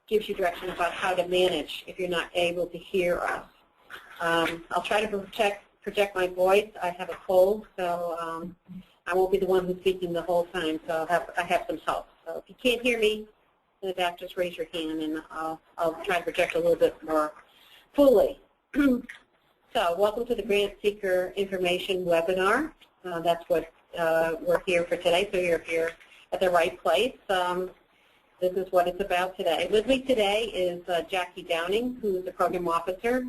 gives you direction about how to manage if you're not able to hear us. I'll try to project my voice. I have a cold, so I won't be the one who's speaking the whole time, so I have some help. So if you can't hear me in the back, just raise your hand, and I'll try to project a little bit more fully. So welcome to the Grantseeker Information Webinar. That's what we're here for today, so you're here at the right place. This is what it's about today. With me today is Jackie Downing, who's the Program Officer.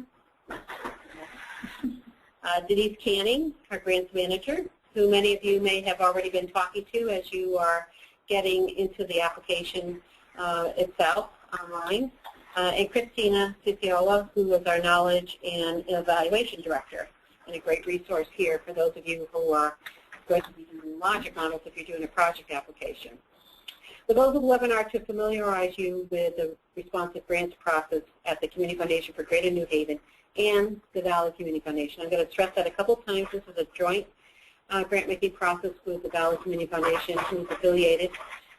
Denise Canning, our Grants Manager, who many of you may have already been talking to as you are getting into the application itself online. And Christina Ciciola, who is our Knowledge and Evaluation Director, and a great resource here for those of you who are going to be doing logic models if you're doing a project application. The goal of the webinar to familiarize you with the responsive grants process at the Community Foundation for Greater New Haven and the Valley Community Foundation. I'm going to stress that a couple times. This is a joint grant-making process with the Valley Community Foundation, who's affiliated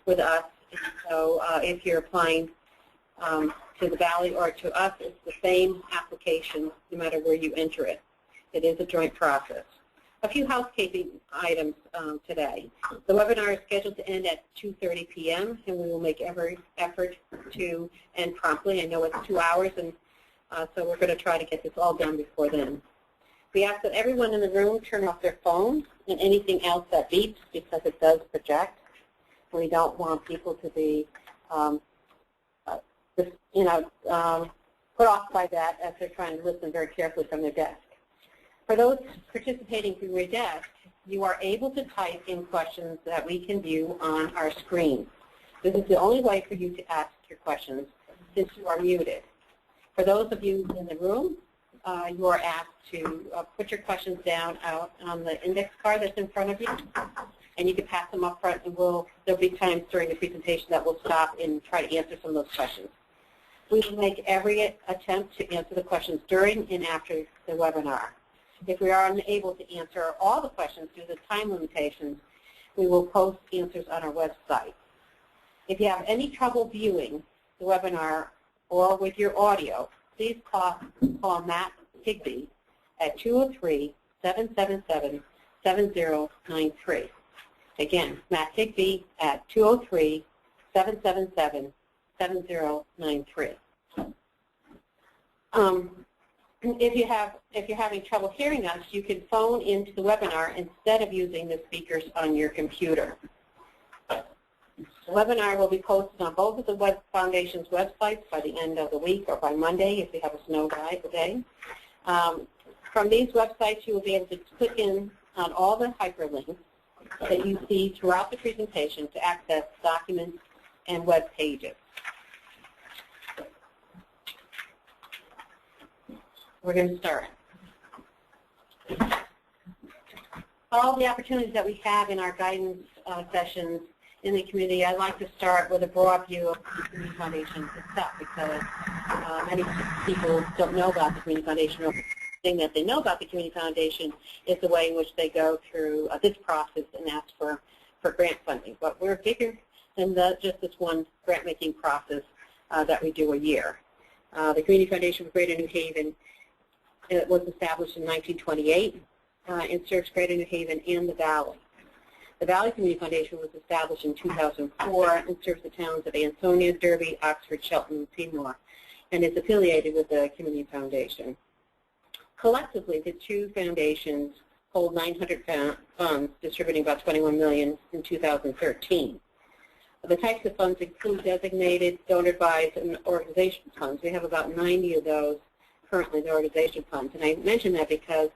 with us. And so if you're applying to the Valley or to us, it's the same application no matter where you enter it. It is a joint process. A few housekeeping items today. The webinar is scheduled to end at 2:30 p.m. and we will make every effort to end promptly. I know it's 2 hours, and so we're going to try to get this all done before then. We ask that everyone in the room turn off their phones and anything else that beeps, because it does project. We don't want people to be put off by that as they're trying to listen very carefully from their desk. For those participating through your desk, you are able to type in questions that we can view on our screen. This is the only way for you to ask your questions since you are muted. For those of you in the room, you are asked to put your questions down out on the index card that's in front of you, and you can pass them up front, and there'll be times during the presentation that we'll stop and try to answer some of those questions. We will make every attempt to answer the questions during and after the webinar. If we are unable to answer all the questions due to time limitations, we will post answers on our website. If you have any trouble viewing the webinar or with your audio, please call Matt Higby at 203-777-7093. Again, Matt Higby at 203-777-7093. If you're having trouble hearing us, you can phone into the webinar instead of using the speakers on your computer. The webinar will be posted on both of the Foundation's websites by the end of the week or by Monday if we have a snow day. From these websites, you will be able to click in on all the hyperlinks that you see throughout the presentation to access documents and web pages. We're going to start. All the opportunities that we have in our guidance sessions in the community, I'd like to start with a broad view of the Community Foundation itself, because many people don't know about the Community Foundation. The thing that they know about the Community Foundation is the way in which they go through this process and ask for grant funding. But we're bigger than just this one grant-making process that we do a year. The Community Foundation for Greater New Haven was established in 1928 and serves Greater New Haven and the Valley. The Valley Community Foundation was established in 2004 and serves the towns of Ansonia, Derby, Oxford, Shelton, and Seymour, and is affiliated with the Community Foundation. Collectively, the two foundations hold 900 funds, distributing about $21 million in 2013. The types of funds include designated, donor-advised, and organization funds. We have about 90 of those currently, the organization funds. And I mention that because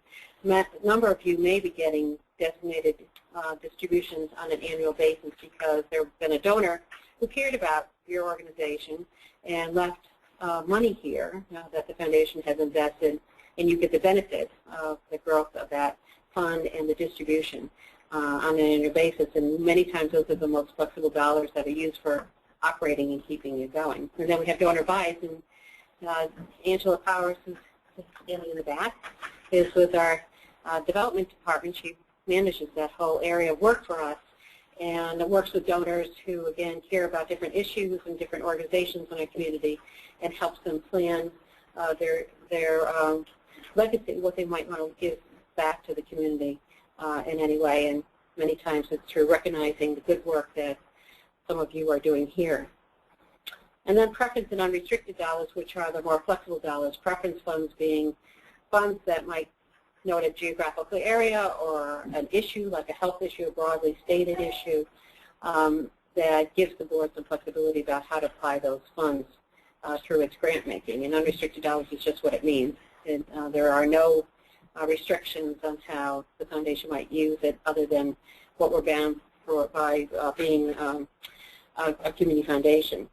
a number of you may be getting designated distributions on an annual basis because there's been a donor who cared about your organization and left money here that the foundation has invested, and you get the benefit of the growth of that fund and the distribution on an annual basis. And many times those are the most flexible dollars that are used for operating and keeping it going. And then we have donor buys, and Angela Powers, who's standing in the back, is with our development department. She manages that whole area of work for us, and it works with donors who, again, care about different issues and different organizations in our community, and helps them plan their legacy, what they might want to give back to the community in any way. And many times it's through recognizing the good work that some of you are doing here. And then preference and unrestricted dollars, which are the more flexible dollars. Preference funds being funds that might note a geographical area or an issue, like a health issue, a broadly stated issue, that gives the board some flexibility about how to apply those funds through its grant making. And unrestricted dollars is just what it means. And, there are no restrictions on how the foundation might use it other than what we're bound for by being a community foundation.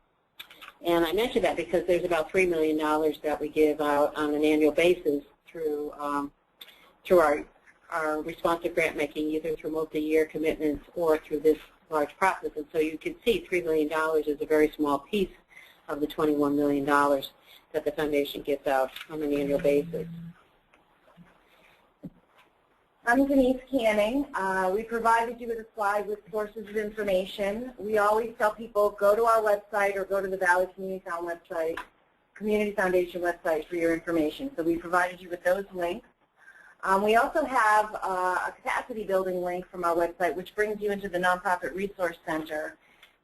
And I mention that because there's about $3 million that we give out on an annual basis through our responsive grant making, either through multi-year commitments or through this large process. And so you can see $3 million is a very small piece of the $21 million that the foundation gives out on an annual basis. I'm Denise Canning. We provided you with a slide with sources of information. We always tell people, go to our website or go to the Valley Community Foundation website for your information. So we provided you with those links. We also have a capacity building link from our website, which brings you into the Nonprofit Resource Center,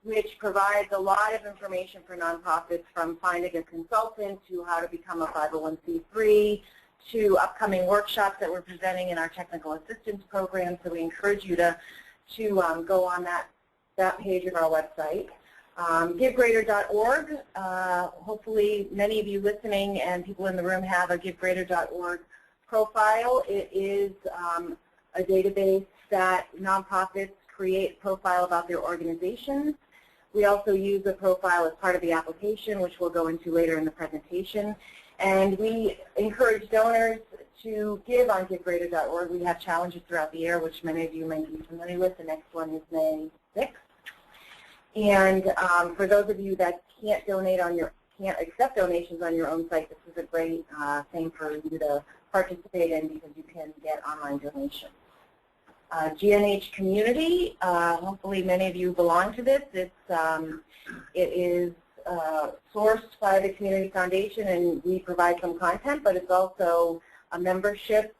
which provides a lot of information for nonprofits, from finding a consultant to how to become a 501c3, to upcoming workshops that we're presenting in our technical assistance program. So we encourage you to go on that page of our website. GiveGreater.org. Hopefully many of you listening and people in the room have a GiveGreater.org profile. It is a database that nonprofits create a profile about their organizations. We also use a profile as part of the application, which we'll go into later in the presentation. And we encourage donors to give on GiveGreater.org. We have challenges throughout the year, which many of you may be familiar with. The next one is May 6th. And for those of you that can't accept donations on your own site, this is a great thing for you to participate in, because you can get online donations. GNH Community, hopefully many of you belong to this. It is sourced by the Community Foundation, and we provide some content, but it's also a membership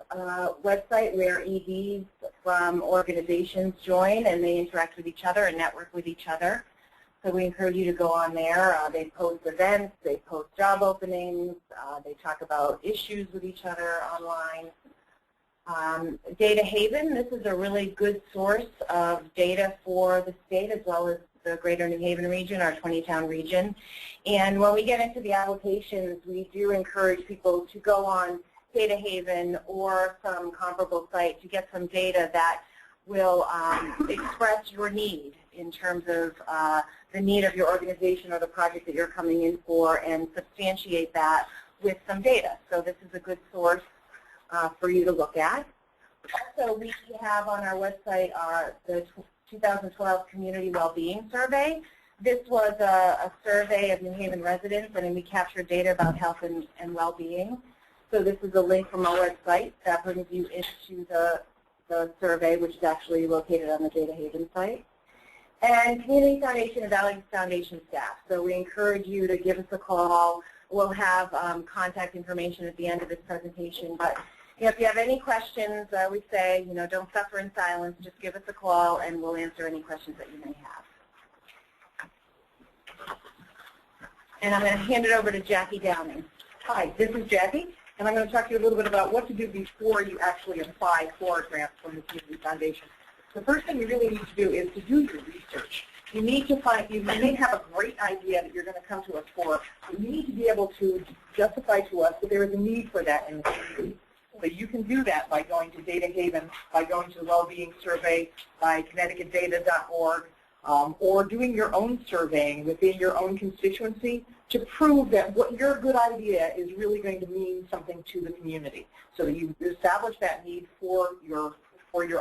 website where EDs from organizations join, and they interact with each other and network with each other. So we encourage you to go on there. They post events, they post job openings, they talk about issues with each other online. Data Haven, this is a really good source of data for the state as well as the greater New Haven region, our 20-town region. And when we get into the applications, we do encourage people to go on Data Haven or some comparable site to get some data that will express your need in terms of the need of your organization or the project that you're coming in for, and substantiate that with some data. So this is a good source for you to look at. Also, we have on our website the 2012 Community Wellbeing Survey. This was a survey of New Haven residents, and we captured data about health and well-being. So this is a link from our website that brings you into the survey, which is actually located on the Data Haven site. And Community Foundation and Valley Foundation staff. So we encourage you to give us a call. We'll have contact information at the end of this presentation. But if you have any questions, we say, don't suffer in silence. Just give us a call, and we'll answer any questions that you may have. And I'm going to hand it over to Jackie Downing. Hi, this is Jackie, and I'm going to talk to you a little bit about what to do before you actually apply for a grant from the Community Foundation. The first thing you really need to do is to do your research. You need to find, you may have a great idea that you're going to come to us for, but you need to be able to justify to us that there is a need for that in the community. So you can do that by going to Data Haven, by going to the Wellbeing Survey, by ConnecticutData.org, or doing your own surveying within your own constituency to prove that what your good idea is really going to mean something to the community. So that you establish that need for your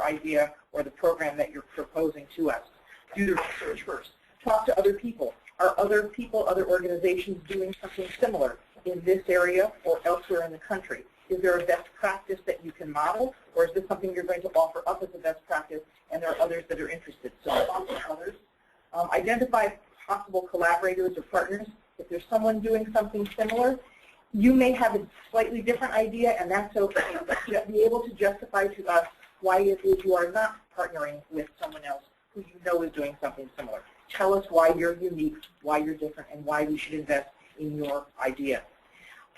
idea or the program that you're proposing to us. Do the research first. Talk to other people. Are other organizations doing something similar in this area or elsewhere in the country? Is there a best practice that you can model, or is this something you're going to offer up as a best practice and there are others that are interested? So talk to others. Identify possible collaborators or partners. If there's someone doing something similar, you may have a slightly different idea, and that's okay. But to be able to justify to us why it is you are not partnering with someone else who you know is doing something similar. Tell us why you're unique, why you're different, and why we should invest in your idea.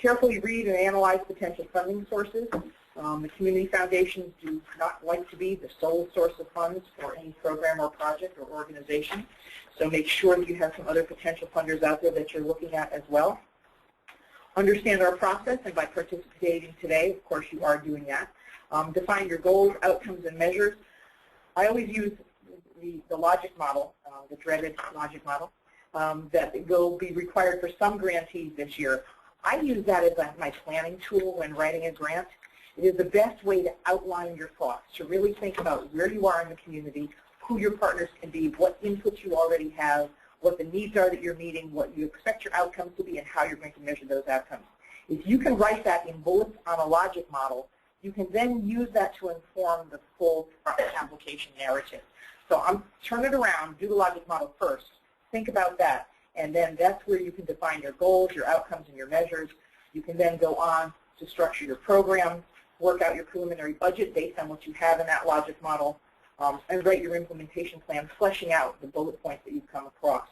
Carefully read and analyze potential funding sources. The community foundations do not like to be the sole source of funds for any program or project or organization. So make sure that you have some other potential funders out there that you're looking at as well. Understand our process, and by participating today, of course, you are doing that. Define your goals, outcomes, and measures. I always use the logic model, the dreaded logic model, that will be required for some grantees this year. I use that as my planning tool when writing a grant. It is the best way to outline your thoughts, to really think about where you are in the community, who your partners can be, what inputs you already have, what the needs are that you're meeting, what you expect your outcomes to be, and how you're going to measure those outcomes. If you can write that in bullets on a logic model, you can then use that to inform the full application narrative. So turn it around, do the logic model first, think about that, and then that's where you can define your goals, your outcomes, and your measures. You can then go on to structure your program, work out your preliminary budget based on what you have in that logic model, and write your implementation plan, fleshing out the bullet points that you've come across.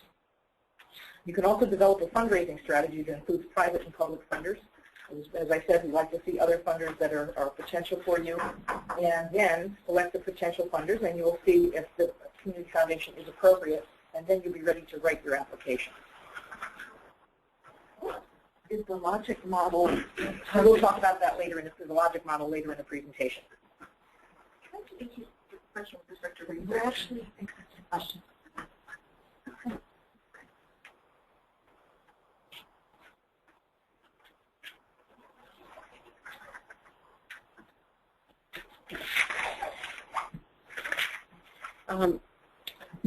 You can also develop a fundraising strategy that includes private and public funders. As I said, we'd like to see other funders that are potential for you, and then select the potential funders, and you'll see if the community foundation is appropriate, and then you'll be ready to write your application. Is the logic model, we'll talk about that later in the logic model later in the presentation. Can I ask you a question with respect to research? I actually think that's a question.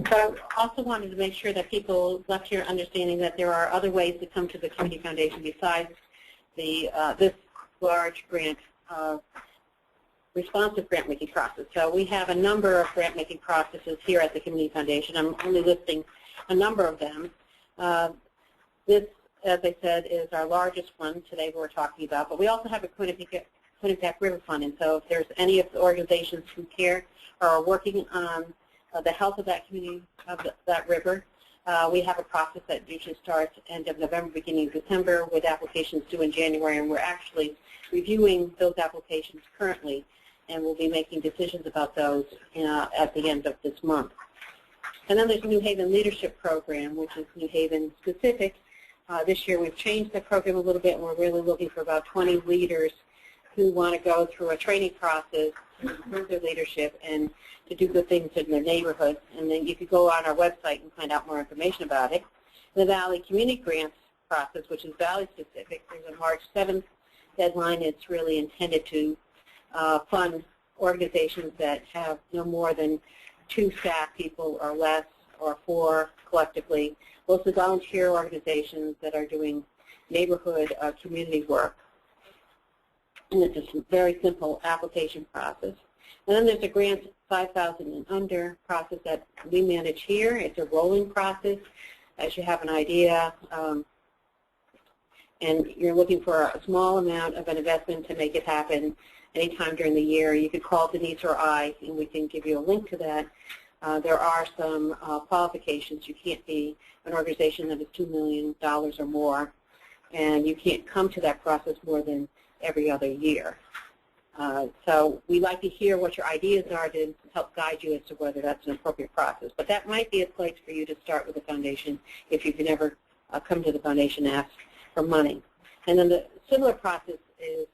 So I also wanted to make sure that people left here understanding that there are other ways to come to the Community Foundation besides this large grant, responsive grant-making process. So we have a number of grant-making processes here at the Community Foundation. I'm only listing a number of them. This, as I said, is our largest one today we're talking about, but we also have a Quinnipiac River Fund, and so if there's any of the organizations who care or are working on the health of that community, of that river, we have a process that usually starts end of November, beginning of December, with applications due in January, and we're actually reviewing those applications currently, and we'll be making decisions about those at the end of this month. And then there's the New Haven Leadership Program, which is New Haven specific. This year we've changed the program a little bit, and we're really looking for about 20 leaders who want to go through a training process to improve their leadership and to do good things in their neighborhood. And then you could go on our website and find out more information about it. The Valley Community Grants process, which is Valley specific, there's a March 7th deadline. It's really intended to fund organizations that have no more than 2 staff people or less, or 4 collectively. Mostly volunteer organizations that are doing neighborhood community work. And it's just a very simple application process. And then there's a grant 5,000 and under process that we manage here. It's a rolling process, as you have an idea, and you're looking for a small amount of an investment to make it happen anytime during the year. You could call Denise or I, and we can give you a link to that. There are some qualifications. You can't be an organization that is $2 million or more, and you can't come to that process more than every other year. So we like to hear what your ideas are to help guide you as to whether that's an appropriate process. But that might be a place for you to start with the foundation if you can ever come to the foundation and ask for money. And then the similar process is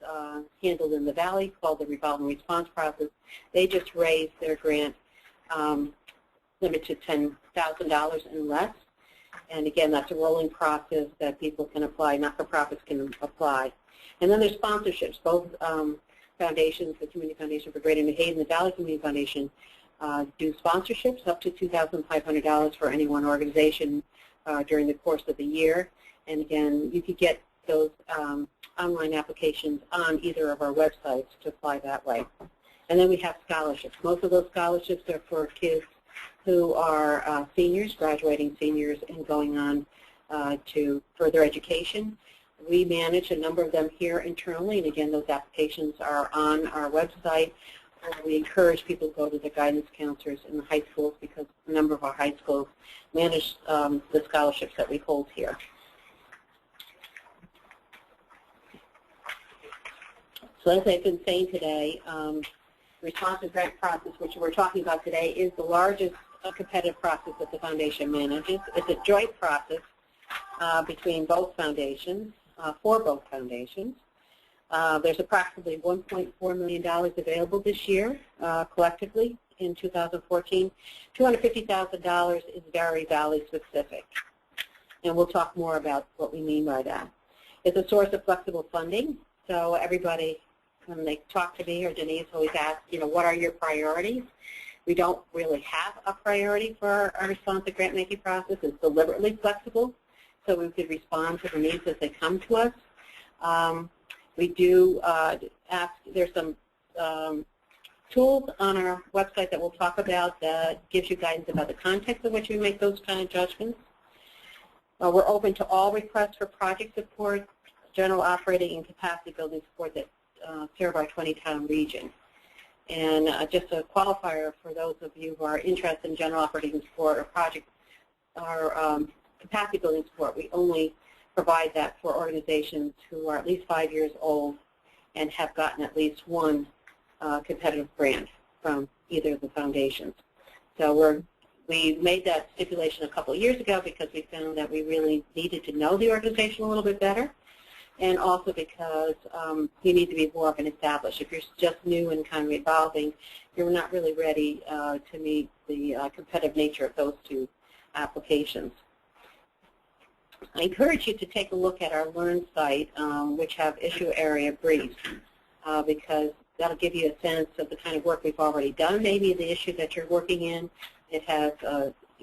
handled in the Valley, called the revolving response process. They just raised their grant limit to $10,000 and less. And again, that's a rolling process that people can apply, not-for-profits can apply. And then there's sponsorships. Both foundations, the Community Foundation for Greater New Haven, the Valley Community Foundation, do sponsorships up to $2,500 for any one organization during the course of the year. And again, you could get those online applications on either of our websites to apply that way. And then we have scholarships. Most of those scholarships are for kids who are seniors, graduating seniors, and going on to further education. We manage a number of them here internally, and again, those applications are on our website. We encourage people to go to the guidance counselors in the high schools because a number of our high schools manage the scholarships that we hold here. So as I've been saying today, the responsive grant process, which we're talking about today, is the largest competitive process that the foundation manages. It's a joint process between both foundations, for both foundations. There's approximately $1.4 million available this year collectively in 2014. $250,000 is very valley specific, and we'll talk more about what we mean by that. It's a source of flexible funding, so everybody, when they talk to me or Denise, always ask, what are your priorities? We don't really have a priority for our responsive grant making process. It's deliberately flexible, so we could respond to the needs as they come to us. We do ask, there's some tools on our website that we'll talk about that gives you guidance about the context in which we make those kind of judgments. We're open to all requests for project support, general operating and capacity building support that serve our 20-town region. And just a qualifier for those of you who are interested in general operating support or project or capacity building support, we only provide that for organizations who are at least 5 years old and have gotten at least one competitive grant from either of the foundations. So we made that stipulation a couple of years ago because we found that we really needed to know the organization a little bit better, and also because you need to be more of an established. If you're just new and kind of evolving, you're not really ready to meet the competitive nature of those two applications. I encourage you to take a look at our Learn site, which have issue area briefs, because that'll give you a sense of the kind of work we've already done, maybe the issue that you're working in. It has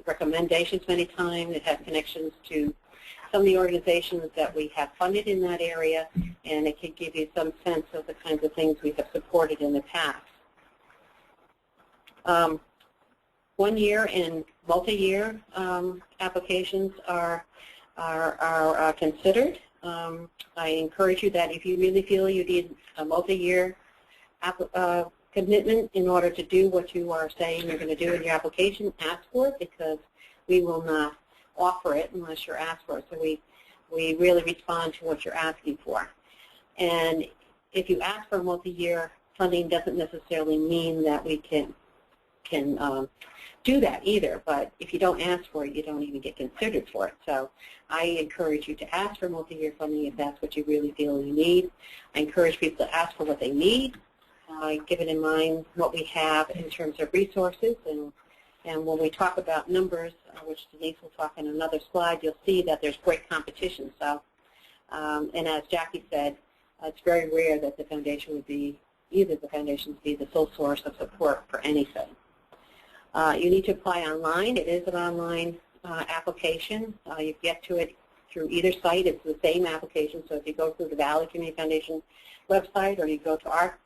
recommendations many times. It has connections to some of the organizations that we have funded in that area, and it can give you some sense of the kinds of things we have supported in the past. 1 year and multi-year applications are considered. I encourage you that if you really feel you need a multi-year commitment in order to do what you are saying you're going to do in your application, ask for it, because we will not offer it unless you're asked for it. So we really respond to what you're asking for. And if you ask for multi-year funding, doesn't necessarily mean that we can do that either. But if you don't ask for it, you don't even get considered for it. So I encourage you to ask for multi-year funding if that's what you really feel you need. I encourage people to ask for what they need, given in mind what we have in terms of resources. And when we talk about numbers, which Denise will talk in another slide, you'll see that there's great competition. So, and as Jackie said, it's very rare that the foundation would be, either the foundations be the sole source of support for anything. You need to apply online. It is an online application. You get to it through either site. It's the same application. So if you go through the Valley Community Foundation website or you go to our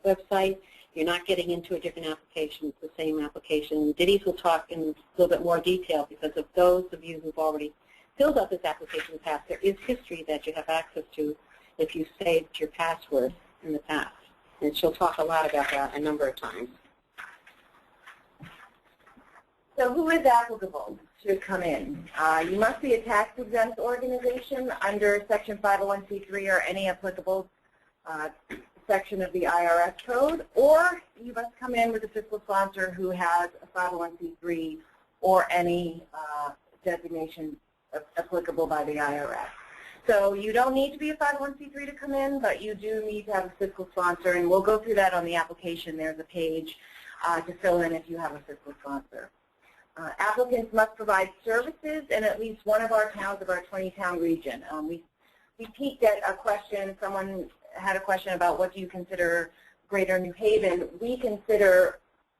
website, you're not getting into a different application. It's the same application. Denise will talk in a little bit more detail because of those of you who've already filled out this application in the past. There is history that you have access to if you saved your password in the past. And she'll talk a lot about that a number of times. So who is applicable to come in? You must be a tax-exempt organization under Section 501c3 or any applicable section of the IRS code, or you must come in with a fiscal sponsor who has a 501c3 or any designation applicable by the IRS. So you don't need to be a 501c3 to come in, but you do need to have a fiscal sponsor, and we'll go through that on the application. There's a page to fill in if you have a fiscal sponsor. Applicants must provide services in at least one of our towns of our 20-town region. We peeked at a question. Someone had a question about what do you consider Greater New Haven. We consider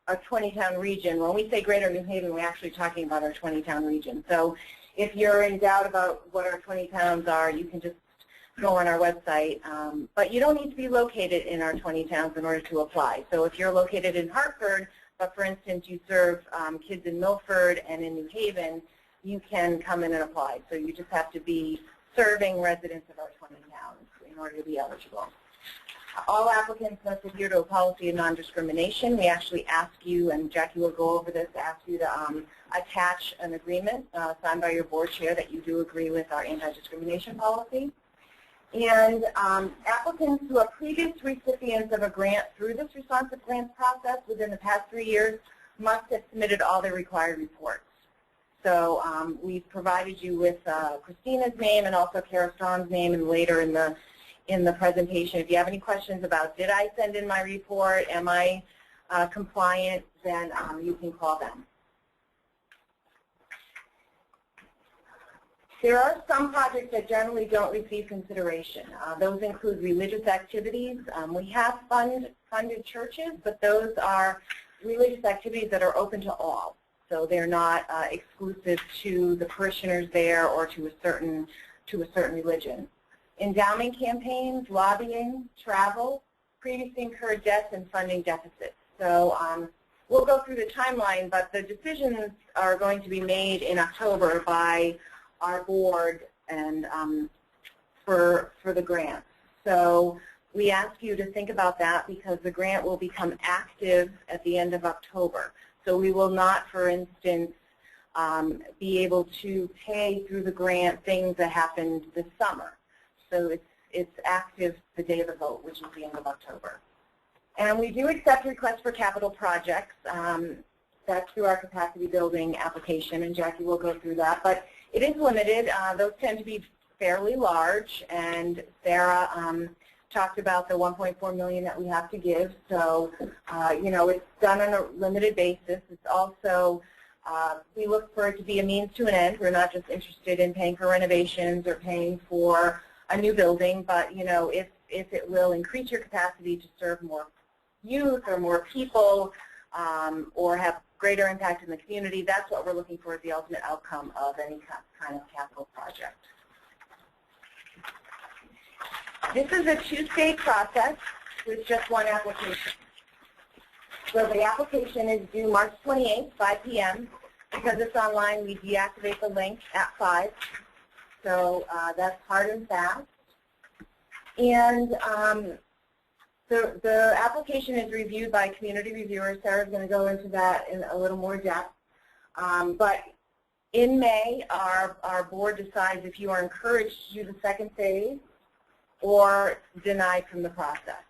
a 20-town region. When we say Greater New Haven, we're actually talking about our 20-town region. So if you're in doubt about what our 20 towns are, you can just go on our website. But you don't need to be located in our 20 towns in order to apply. So if you're located in Hartford, But for instance, you serve kids in Milford and in New Haven, you can come in and apply. So you just have to be serving residents of our 20 towns in order to be eligible. All applicants must adhere to a policy of non-discrimination. We actually ask you, and Jackie will go over this, ask you to attach an agreement signed by your board chair that you do agree with our anti-discrimination policy. And applicants who are previous recipients of a grant through this responsive grants process within the past 3 years must have submitted all their required reports. So we've provided you with Christina's name and also Kara Strong's name, and later in the presentation, if you have any questions about did I send in my report, am I compliant, then you can call them. There are some projects that generally don't receive consideration. Those include religious activities. We have funded churches, but those are religious activities that are open to all. So they're not exclusive to the parishioners there or to a certain religion. Endowment campaigns, lobbying, travel, previously incurred debts, and funding deficits. So we'll go through the timeline, but the decisions are going to be made in October by our board and for the grant. So we ask you to think about that because the grant will become active at the end of October. So we will not, for instance, be able to pay through the grant things that happened this summer. So it's active the day of the vote, which is the end of October. And we do accept requests for capital projects. That's through our capacity building application, and Jackie will go through that. But it is limited. Those tend to be fairly large, and Sarah talked about the $1.4 million that we have to give. So, you know, it's done on a limited basis. It's also, we look for it to be a means to an end. We're not just interested in paying for renovations or paying for a new building, but, you know, if it will increase your capacity to serve more youth or more people or have greater impact in the community, that's what we're looking for as the ultimate outcome of any kind of capital project. This is a two-stage process with just one application. So the application is due March 28th, 5 p.m. Because it's online, we deactivate the link at 5. So that's hard and fast. And the application is reviewed by community reviewers. Sarah's going to go into that in a little more depth. But in May, our board decides if you are encouraged to do the second phase or denied from the process.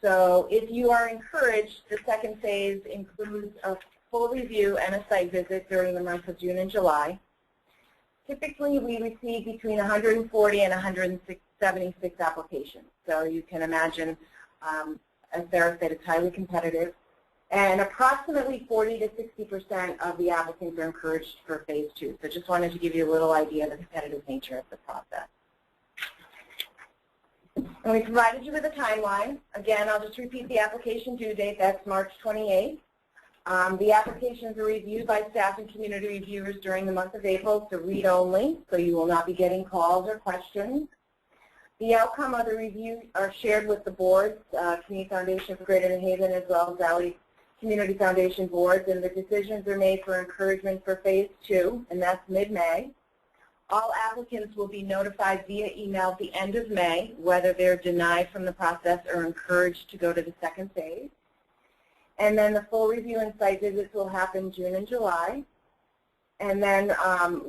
So if you are encouraged, the second phase includes a full review and a site visit during the months of June and July. Typically, we receive between 140 and 176 applications. So you can imagine, as Sarah said, it's highly competitive. And approximately 40 to 60% of the applicants are encouraged for phase 2. So just wanted to give you a little idea of the competitive nature of the process. And we provided you with a timeline. Again, I'll just repeat the application due date. That's March 28th. The applications are reviewed by staff and community reviewers during the month of April, so read only, so you will not be getting calls or questions. The outcome of the review are shared with the boards, Community Foundation for Greater New Haven, as well as Valley Community Foundation boards, and the decisions are made for encouragement for phase 2, and that's mid-May. All applicants will be notified via email at the end of May, whether they're denied from the process or encouraged to go to the second phase. And then the full review and site visits will happen June and July. And then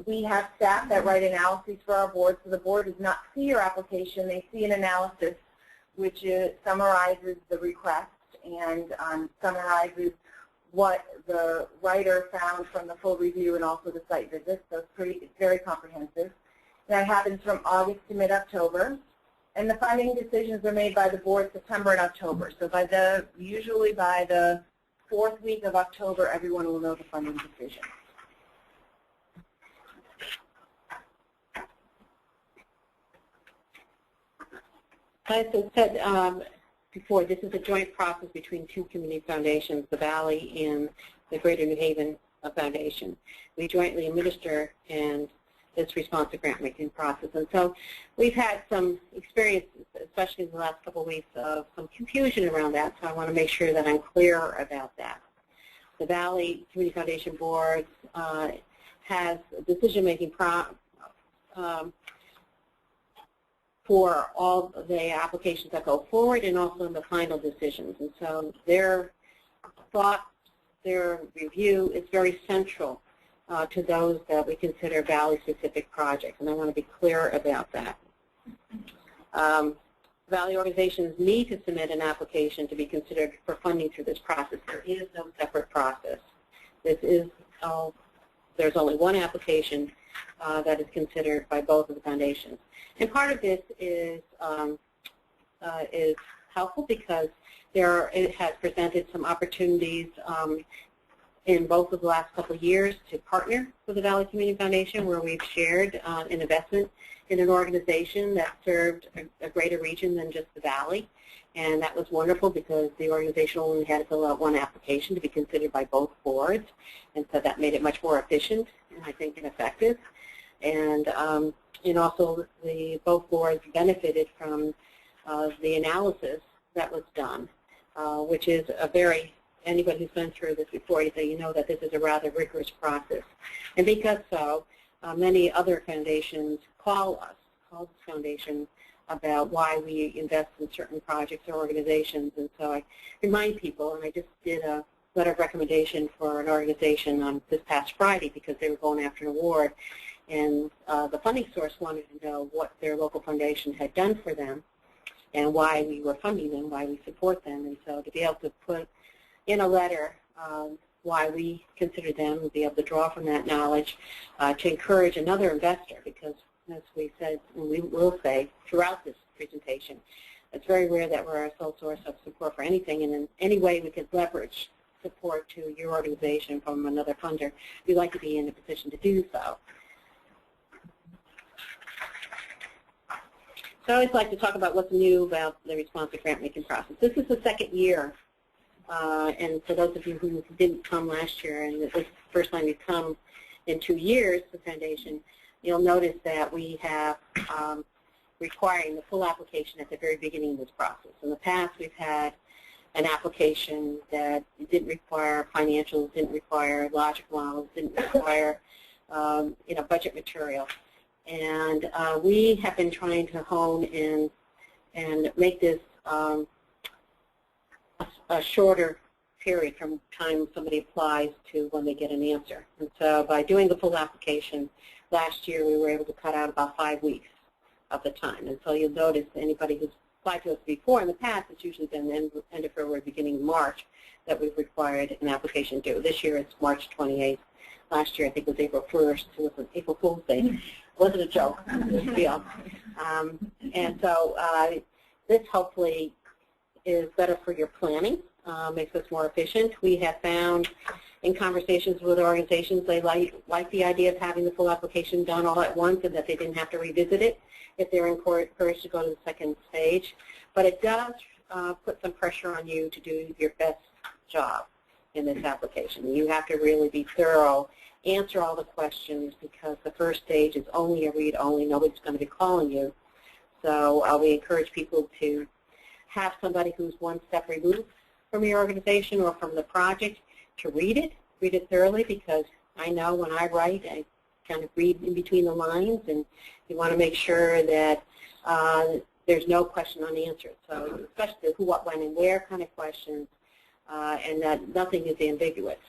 we have staff that write analyses for our board, so the board does not see your application. They see an analysis which summarizes the request and summarizes what the writer found from the full review and also the site visit. So it's very comprehensive. That happens from August to mid-October. And the funding decisions are made by the board September and October. So usually by the 4th week of October, everyone will know the funding decision. As I said before, this is a joint process between two community foundations, the Valley and the Greater New Haven Foundation. We jointly administer and this responsive grant making process. And so we've had some experience, especially in the last couple of weeks, of some confusion around that, so I want to make sure that I'm clear about that. the Valley Community Foundation Board has decision-making for all of the applications that go forward and also in the final decisions. And so their thought, their review is very central to those that we consider Valley-specific projects, and I want to be clear about that. Valley organizations need to submit an application to be considered for funding through this process. There is no separate process. This is there's only one application that is considered by both of the foundations. And part of this is helpful because it has presented some opportunities in both of the last couple of years to partner with the Valley Community Foundation, where we've shared an investment in an organization that served a greater region than just the Valley. And that was wonderful because the organization only had to fill out one application to be considered by both boards. And so that made it much more efficient and I think and effective. And also both boards benefited from the analysis that was done, which is anybody who's been through this before, you know that this is a rather rigorous process. And because so, many other foundations call this foundation about why we invest in certain projects or organizations. And so I remind people, and I just did a letter of recommendation for an organization on this past Friday because they were going after an award, and the funding source wanted to know what their local foundation had done for them and why we were funding them, why we support them. And so to be able to put in a letter why we consider them and be able to draw from that knowledge to encourage another investor, because as we said, and we will say throughout this presentation, it's very rare that we're a sole source of support for anything, and in any way we could leverage support to your organization from another funder, we'd like to be in a position to do so. So I always like to talk about what's new about the responsive grant-making process. This is the second year, and for those of you who didn't come last year, and this is the first time you've come in 2 years, the foundation, you'll notice that we have requiring the full application at the very beginning of this process. In the past, we've had an application that didn't require financials, didn't require logic models, didn't require budget material. And we have been trying to hone in and make this a shorter period from time somebody applies to when they get an answer. And so by doing the full application, last year we were able to cut out about 5 weeks of the time. And so you'll notice anybody who's applied to us before in the past, it's usually been the end of February, beginning of March that we've required an application due. This year it's March 28th. Last year I think it was April 1st. It was an April Fool's Day. It wasn't a joke. It was real. And so this hopefully is better for your planning, makes us more efficient. We have found in conversations with organizations they like the idea of having the full application done all at once and that they didn't have to revisit it if they're encouraged to go to the second stage. But it does put some pressure on you to do your best job in this application. You have to really be thorough, answer all the questions, because the first stage is only a read-only. Nobody's going to be calling you. So we encourage people to have somebody who's one step removed from your organization or from the project to read it thoroughly, because I know when I write, I kind of read in between the lines, and you want to make sure that there's no question unanswered. So especially the who, what, when, and where kind of questions, and that nothing is ambiguous.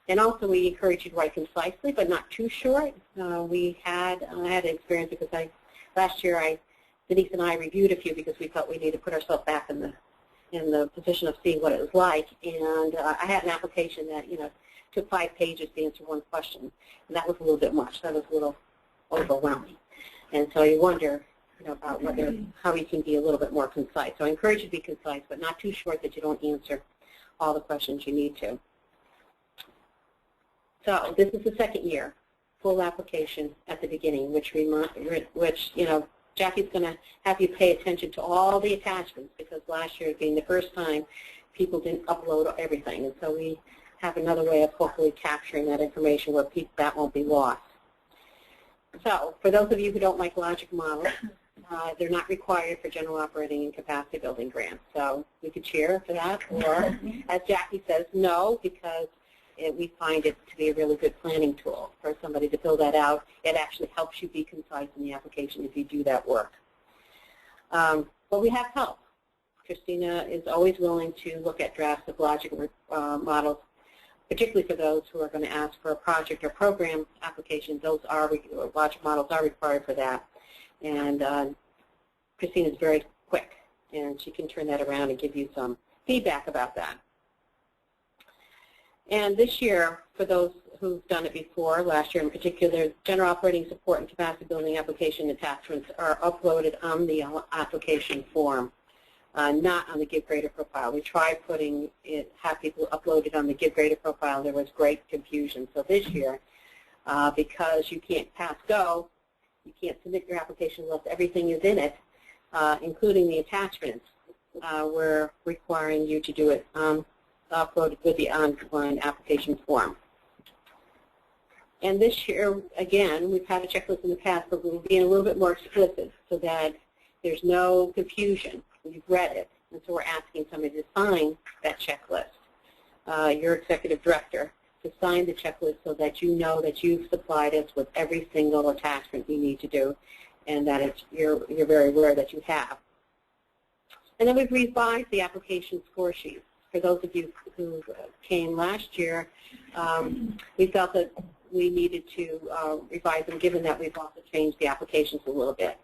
And also we encourage you to write concisely, but not too short. I had an experience because last year Denise and I reviewed a few because we felt we needed to put ourselves back in the position of seeing what it was like. And I had an application that took 5 pages to answer one question, and that was a little bit much. That was a little overwhelming. And so you wonder about how you can be a little bit more concise. So I encourage you to be concise, but not too short that you don't answer all the questions you need to. So this is the second year, full application at the beginning, which Jackie's going to have you pay attention to all the attachments, because last year being the first time, people didn't upload everything. And so we have another way of hopefully capturing that information where that won't be lost. So for those of you who don't like logic models, they're not required for general operating and capacity building grants. So we could cheer for that, or as Jackie says, no, because we find it to be a really good planning tool for somebody to fill that out. It actually helps you be concise in the application if you do that work. But we have help. Christina is always willing to look at drafts of logic models, particularly for those who are going to ask for a project or program application. Those logic models are required for that. And Christina is very quick, and she can turn that around and give you some feedback about that. And this year, for those who've done it before, last year in particular, general operating support and capacity building application attachments are uploaded on the application form, not on the GiveGrader profile. We tried putting it, have people uploaded on the GiveGrader profile. There was great confusion. So this year, because you can't pass go, you can't submit your application unless everything is in it, including the attachments. We're requiring you to do it uploaded with the online application form. And this year, again, we've had a checklist in the past, but we're being a little bit more explicit so that there's no confusion. You've read it, and so we're asking somebody to sign that checklist, your executive director, to sign the checklist so that you know that you've supplied us with every single attachment you need to do, and that you're very aware that you have. And then we've revised the application score sheets. For those of you who came last year, we felt that we needed to revise them, given that we've also changed the applications a little bit.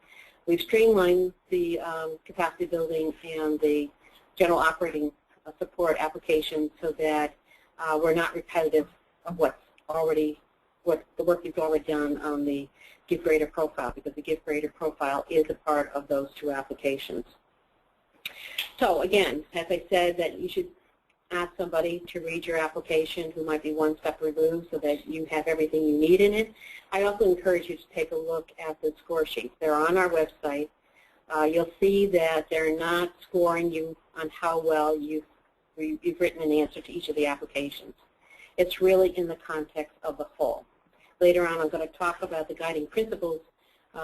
We've streamlined the capacity building and the general operating support applications so that we're not repetitive of the work you've already done on the GiveGrader profile, because the GiveGrader profile is a part of those two applications. So again, as I said, that you should ask somebody to read your application who might be one step removed so that you have everything you need in it. I also encourage you to take a look at the score sheets. They're on our website. You'll see that they're not scoring you on how well you've written an answer to each of the applications. It's really in the context of the whole. Later on, I'm going to talk about the guiding principles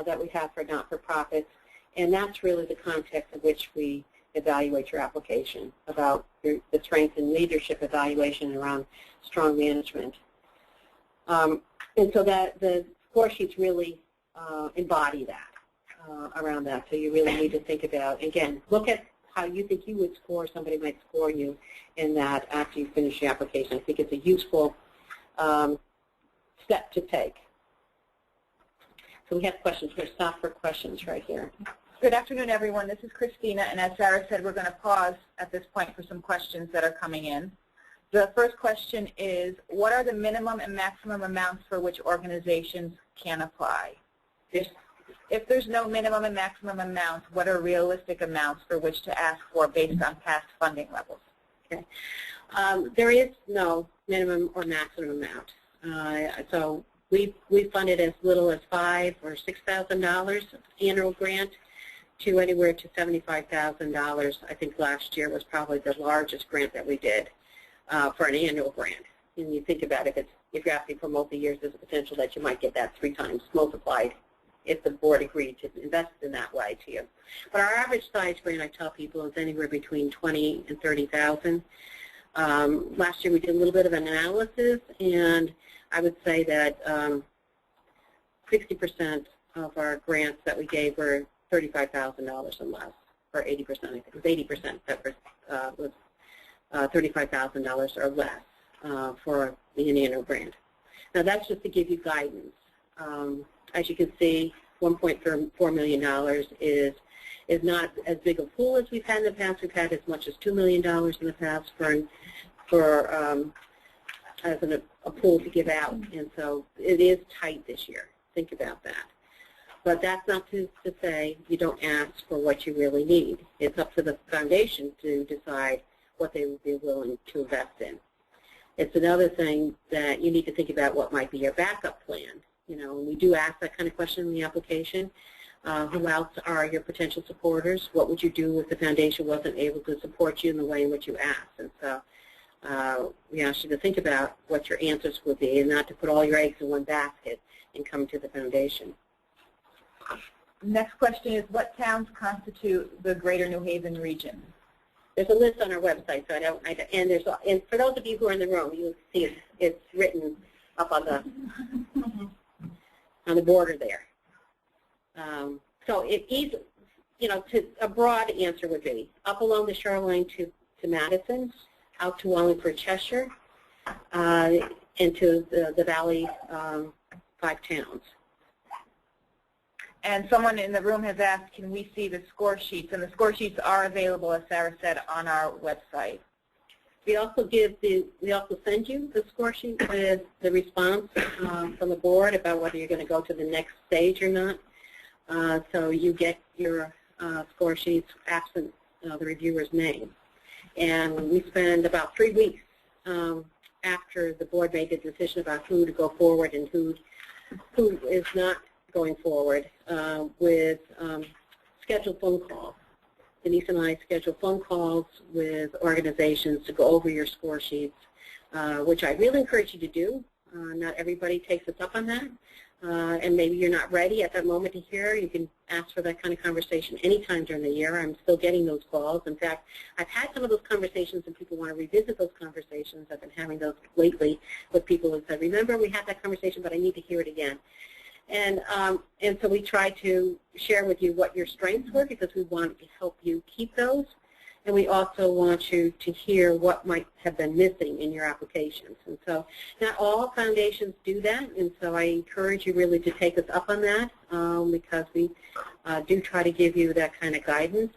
that we have for not-for-profits, and that's really the context in which we evaluate your application, about the strength and leadership evaluation around strong management. And so that the score sheets really embody that, around that. So you really need to think about, again, look at how you think you would score, somebody might score you in that after you finish your application. I think it's a useful step to take. So we have questions. We're going to stop for questions right here. Good afternoon, everyone. This is Christina, and as Sarah said, we're going to pause at this point for some questions that are coming in. The first question is, what are the minimum and maximum amounts for which organizations can apply? If there's no minimum and maximum amounts, what are realistic amounts for which to ask for based on past funding levels? Okay. There is no minimum or maximum amount. So we funded as little as $5,000 or $6,000 annual grant to anywhere to $75,000. I think last year was probably the largest grant that we did for an annual grant. And you think about it, if you're asking for multi-years, there's a potential that you might get that 3 times multiplied if the board agreed to invest in that way to you. But our average size grant, I tell people, is anywhere between $20,000 and $30,000. Last year we did a little bit of an analysis, and I would say that 60% of our grants that we gave were $35,000 and less, or 80%. I think it was 80% that was $35,000 or less for the annual grant. Now that's just to give you guidance. As you can see, $1.4 million is not as big a pool as we've had in the past. We've had as much as $2 million in the past as a pool to give out, and so it is tight this year. Think about that. But that's not to say you don't ask for what you really need. It's up to the foundation to decide what they would be willing to invest in. It's another thing that you need to think about what might be your backup plan. You know, we do ask that kind of question in the application. Who else are your potential supporters? What would you do if the foundation wasn't able to support you in the way in which you asked? And so we ask you to think about what your answers would be and not to put all your eggs in one basket and come to the foundation. Next question is, what towns constitute the Greater New Haven region? there's a list on our website, so and for those of you who are in the room, you'll see it's written up on the border there. So a broad answer would be up along the shoreline to Madison, out to Wallingford, Cheshire, into the Valley 5 towns. And someone in the room has asked, can we see the score sheets? And the score sheets are available, as Sarah said, on our website. We also send you the score sheet with the response from the board about whether you're going to go to the next stage or not. So you get your score sheets absent the reviewer's name. And we spend about 3 weeks after the board made the decision about who to go forward and who is not going forward with scheduled phone calls. Denise and I schedule phone calls with organizations to go over your score sheets, which I really encourage you to do. Not everybody takes us up on that. And maybe you're not ready at that moment to hear. You can ask for that kind of conversation anytime during the year. I'm still getting those calls. In fact, I've had some of those conversations and people want to revisit those conversations. I've been having those lately with people who said, remember we had that conversation, but I need to hear it again. And so we try to share with you what your strengths were because we want to help you keep those. And we also want you to hear what might have been missing in your applications. And so not all foundations do that, and so I encourage you really to take us up on that because we do try to give you that kind of guidance.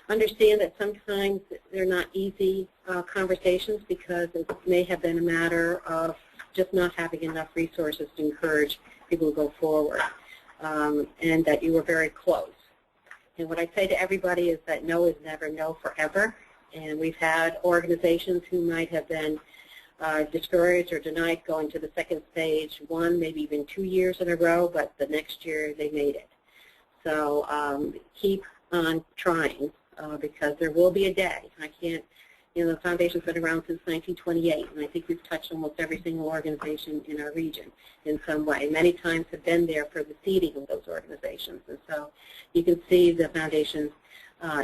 Understand that sometimes they're not easy conversations because it may have been a matter of just not having enough resources to encourage people to go forward and that you were very close. And what I say to everybody is that no is never no forever. And we've had organizations who might have been discouraged or denied going to the second stage 1, maybe even 2 years in a row, but the next year they made it. So keep on trying because there will be a day. I can't, the foundation's been around since 1928, and I think we've touched almost every single organization in our region in some way. Many times have been there for the seeding of those organizations. And so you can see the foundation's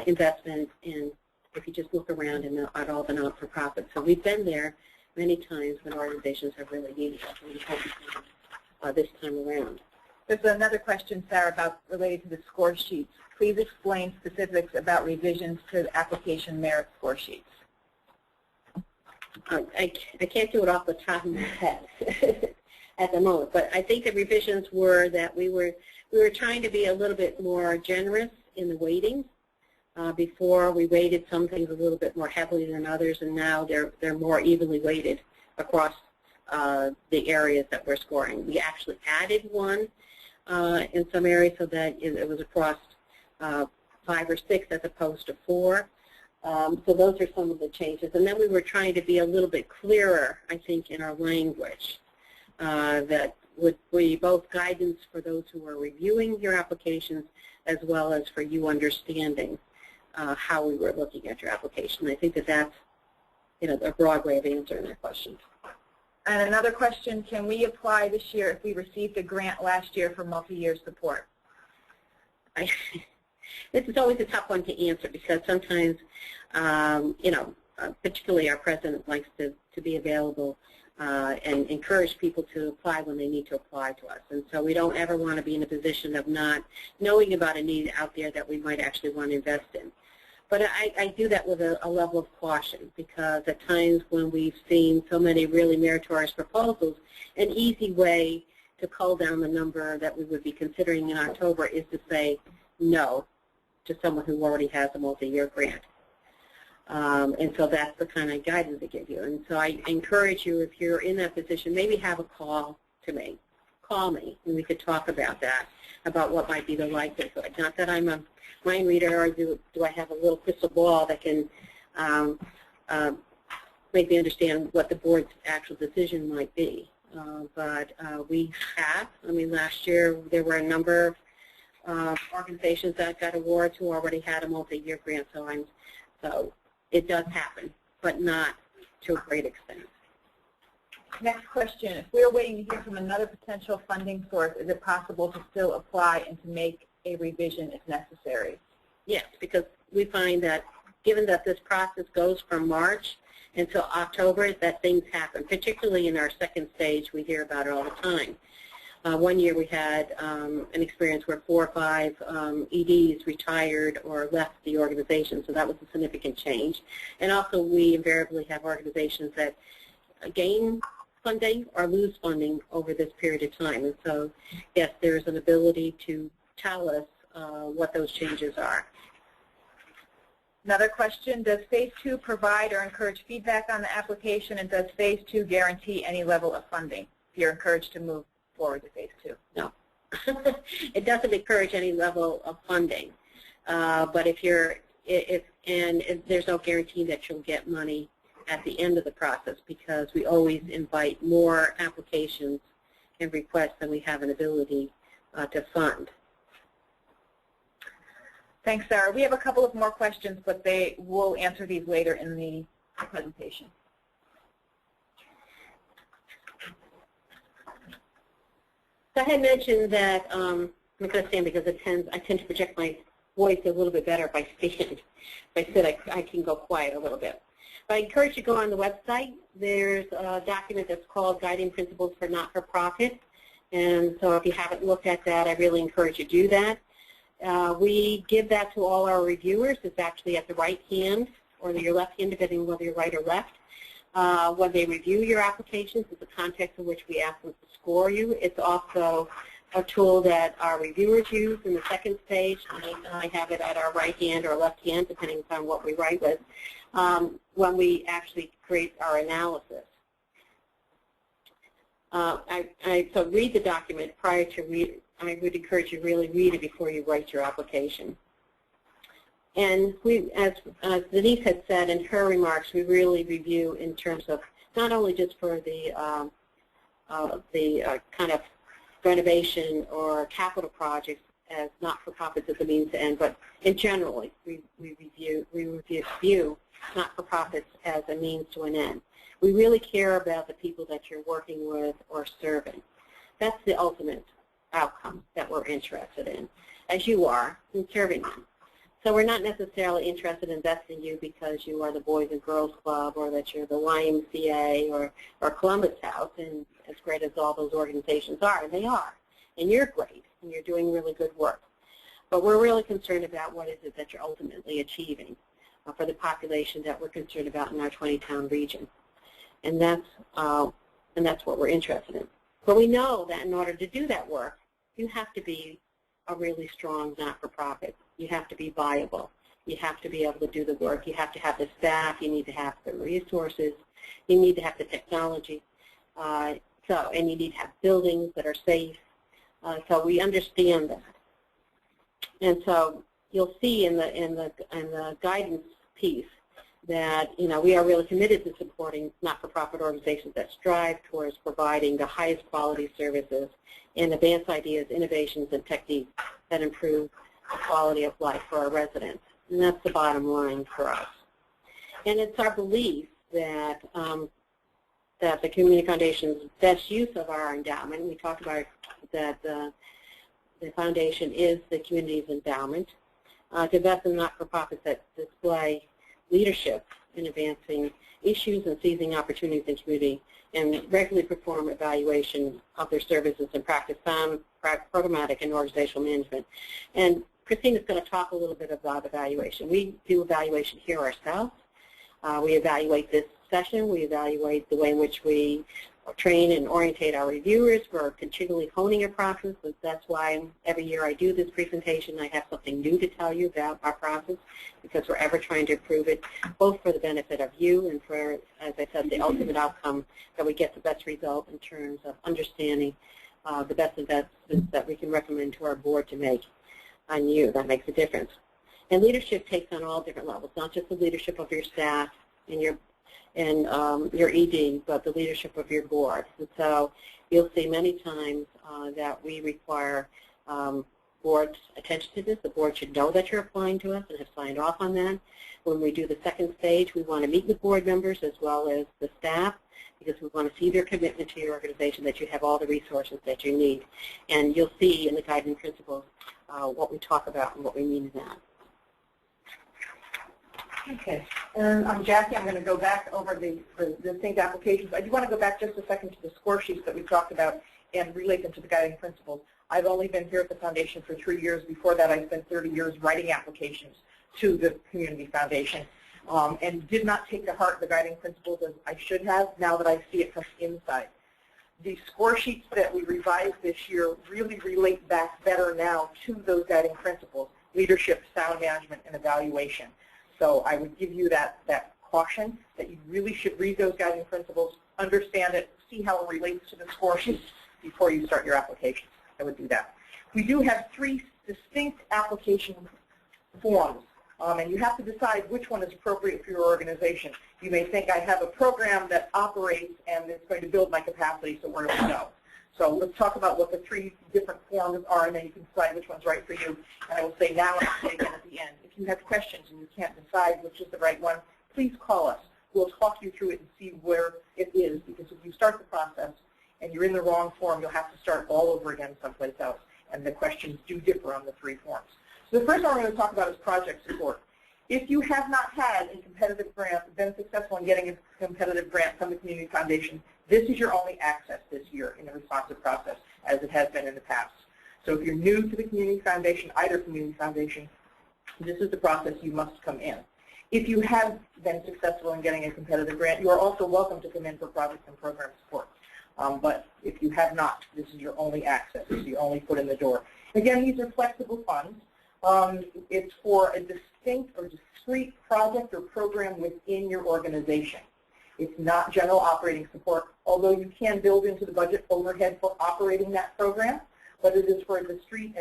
investment in, if you just look around at all the not-for-profits. So we've been there many times when organizations have really needed us, and we hope this time around. There's another question, Sarah, related to the score sheets. Please explain specifics about revisions to the application merit score sheets. I can't do it off the top of my head at the moment, but I think the revisions were that we were trying to be a little bit more generous in the weighting. Before we weighted some things a little bit more heavily than others, and now they're more evenly weighted across the areas that we're scoring. We actually added one in some areas so that it was across 5 or 6 as opposed to 4. So those are some of the changes. And then we were trying to be a little bit clearer, I think, in our language that would be both guidance for those who are reviewing your applications as well as for you understanding how we were looking at your application. I think that that's a broad way of answering that question. And another question, can we apply this year if we received a grant last year for multi-year support? This is always a tough one to answer because sometimes, particularly our president likes to be available and encourage people to apply when they need to apply to us. And so we don't ever want to be in a position of not knowing about a need out there that we might actually want to invest in. But I do that with a level of caution because at times when we've seen so many really meritorious proposals, an easy way to cull down the number that we would be considering in October is to say no to someone who already has a multi-year grant. And so that's the kind of guidance they give you. And so I encourage you, if you're in that position, maybe have a call to me. Call me, and we could talk about that, about what might be the likelihood. Not that I'm a mind reader or do I have a little crystal ball that can make me understand what the board's actual decision might be. But we have. Last year there were a number of organizations that got awards who already had a multi-year grant. So it does happen, but not to a great extent. Next question. If we're waiting to hear from another potential funding source, is it possible to still apply and to make a revision if necessary? Yes, because we find that given that this process goes from March until October, that things happen, particularly in our second stage. We hear about it all the time. One year we had an experience where 4 or 5 EDs retired or left the organization, so that was a significant change. And also we invariably have organizations that gain funding or lose funding over this period of time. And so, yes, there's an ability to tell us what those changes are. Another question, does Phase 2 provide or encourage feedback on the application, and does Phase 2 guarantee any level of funding if you're encouraged to move forward to Phase 2? No. It doesn't encourage any level of funding. But there's no guarantee that you'll get money at the end of the process, because we always invite more applications and requests than we have an ability to fund. Thanks, Sarah. We have a couple of more questions, but we'll answer these later in the presentation. So I had mentioned that, I'm going to stand because I tend to project my voice a little bit better if I stand. If I sit, I can go quiet a little bit. But I encourage you to go on the website. There's a document that's called Guiding Principles for Not-for-Profit. And so if you haven't looked at that, I really encourage you to do that. We give that to all our reviewers. It's actually at the right hand or your left hand, depending on whether you're right or left. When they review your applications, it's the context in which we ask them to score you. It's also a tool that our reviewers use in the second stage. I have it at our right hand or left hand, depending upon what we write with, when we actually create our analysis. So read the document prior to read. I would encourage you to really read it before you write your application. And we, as Denise had said in her remarks, we really review in terms of not only just for the kind of renovation or capital projects as not-for-profits as a means to end, but in generally we review not-for-profits as a means to an end. We really care about the people that you're working with or serving. That's the ultimate outcome that we're interested in, as you are in serving them. So we're not necessarily interested in investing in you because you are the Boys and Girls Club or that you're the YMCA or Columbus House, and as great as all those organizations are, and they are, and you're great, and you're doing really good work. But we're really concerned about what is it that you're ultimately achieving for the population that we're concerned about in our 20-town region. And that's what we're interested in. But we know that in order to do that work, you have to be a really strong not-for-profit. You have to be viable. You have to be able to do the work. You have to have the staff. You need to have the resources. You need to have the technology. And you need to have buildings that are safe. So we understand that. And so you'll see in the guidance piece that we are really committed to supporting not-for-profit organizations that strive towards providing the highest quality services and advanced ideas, innovations, and techniques that improve the quality of life for our residents. And that's the bottom line for us. And it's our belief that that the Community Foundation's best use of our endowment, we talked about that the foundation is the community's endowment, to invest in not-for-profits that display leadership in advancing issues and seizing opportunities in community, and regularly perform evaluation of their services and practice sound programmatic and organizational management. And Christina's going to talk a little bit about evaluation. We do evaluation here ourselves. We evaluate this session. We evaluate the way in which we train and orientate our reviewers. We're continually honing our process. That's why every year I do this presentation, I have something new to tell you about our process, because we're ever trying to improve it, both for the benefit of you and for, as I said, the ultimate outcome, that we get the best result in terms of understanding the best investments that we can recommend to our board to make on you. That makes a difference. And leadership takes on all different levels, not just the leadership of your staff and your ED, but the leadership of your board. And so you'll see many times that we require board's attention to this. The board should know that you're applying to us and have signed off on that. When we do the second stage, we want to meet with board members as well as the staff, because we want to see their commitment to your organization, that you have all the resources that you need. And you'll see in the guiding principles what we talk about and what we mean in that. Okay, and I'm Jackie. I'm going to go back over the distinct applications. I do want to go back just a second to the score sheets that we talked about and relate them to the guiding principles. I've only been here at the foundation for 3 years. Before that, I spent 30 years writing applications to the community foundation and did not take to heart the guiding principles as I should have now that I see it from inside. The score sheets that we revised this year really relate back better now to those guiding principles: leadership, sound management, and evaluation. So I would give you that caution that you really should read those guiding principles, understand it, see how it relates to the score sheets before you start your application. I would do that. We do have 3 distinct application forms, and you have to decide which one is appropriate for your organization. You may think, I have a program that operates and it's going to build my capacity, so where do we go? So let's talk about what the 3 different forms are, and then you can decide which one's right for you. And I will say now and say again at the end. If you have questions and you can't decide which is the right one, please call us. We'll talk you through it and see where it is, because if you start the process and you're in the wrong form, you'll have to start all over again someplace else. And the questions do differ on the 3 forms. So the first one we're going to talk about is project support. If you have not had a competitive grant, been successful in getting a competitive grant from the Community Foundation, this is your only access this year in the responsive process, as it has been in the past. So if you're new to the Community Foundation, either Community Foundation, this is the process you must come in. If you have been successful in getting a competitive grant, you are also welcome to come in for project and program support. But if you have not, this is your only access. This is your only foot in the door. Again, these are flexible funds. It's for a distinct or discrete project or program within your organization. It's not general operating support, although you can build into the budget overhead for operating that program, but it is for a discrete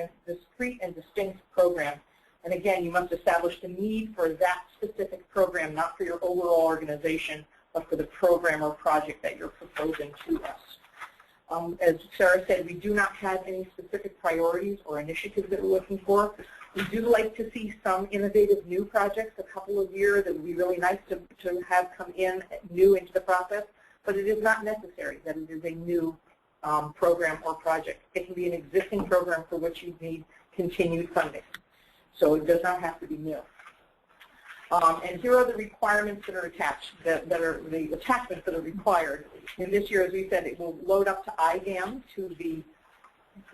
and distinct program. And again, you must establish the need for that specific program, not for your overall organization, but for the program or project that you're proposing to us. As Sarah said, we do not have any specific priorities or initiatives that we're looking for. We do like to see some innovative new projects a couple of years. It would be really nice to have come in new into the process, but it is not necessary that it is a new program or project. It can be an existing program for which you need continued funding. So it does not have to be new. And here are the requirements that are attached, that are the attachments that are required. In this year, as we said, it will load up to IGAM, to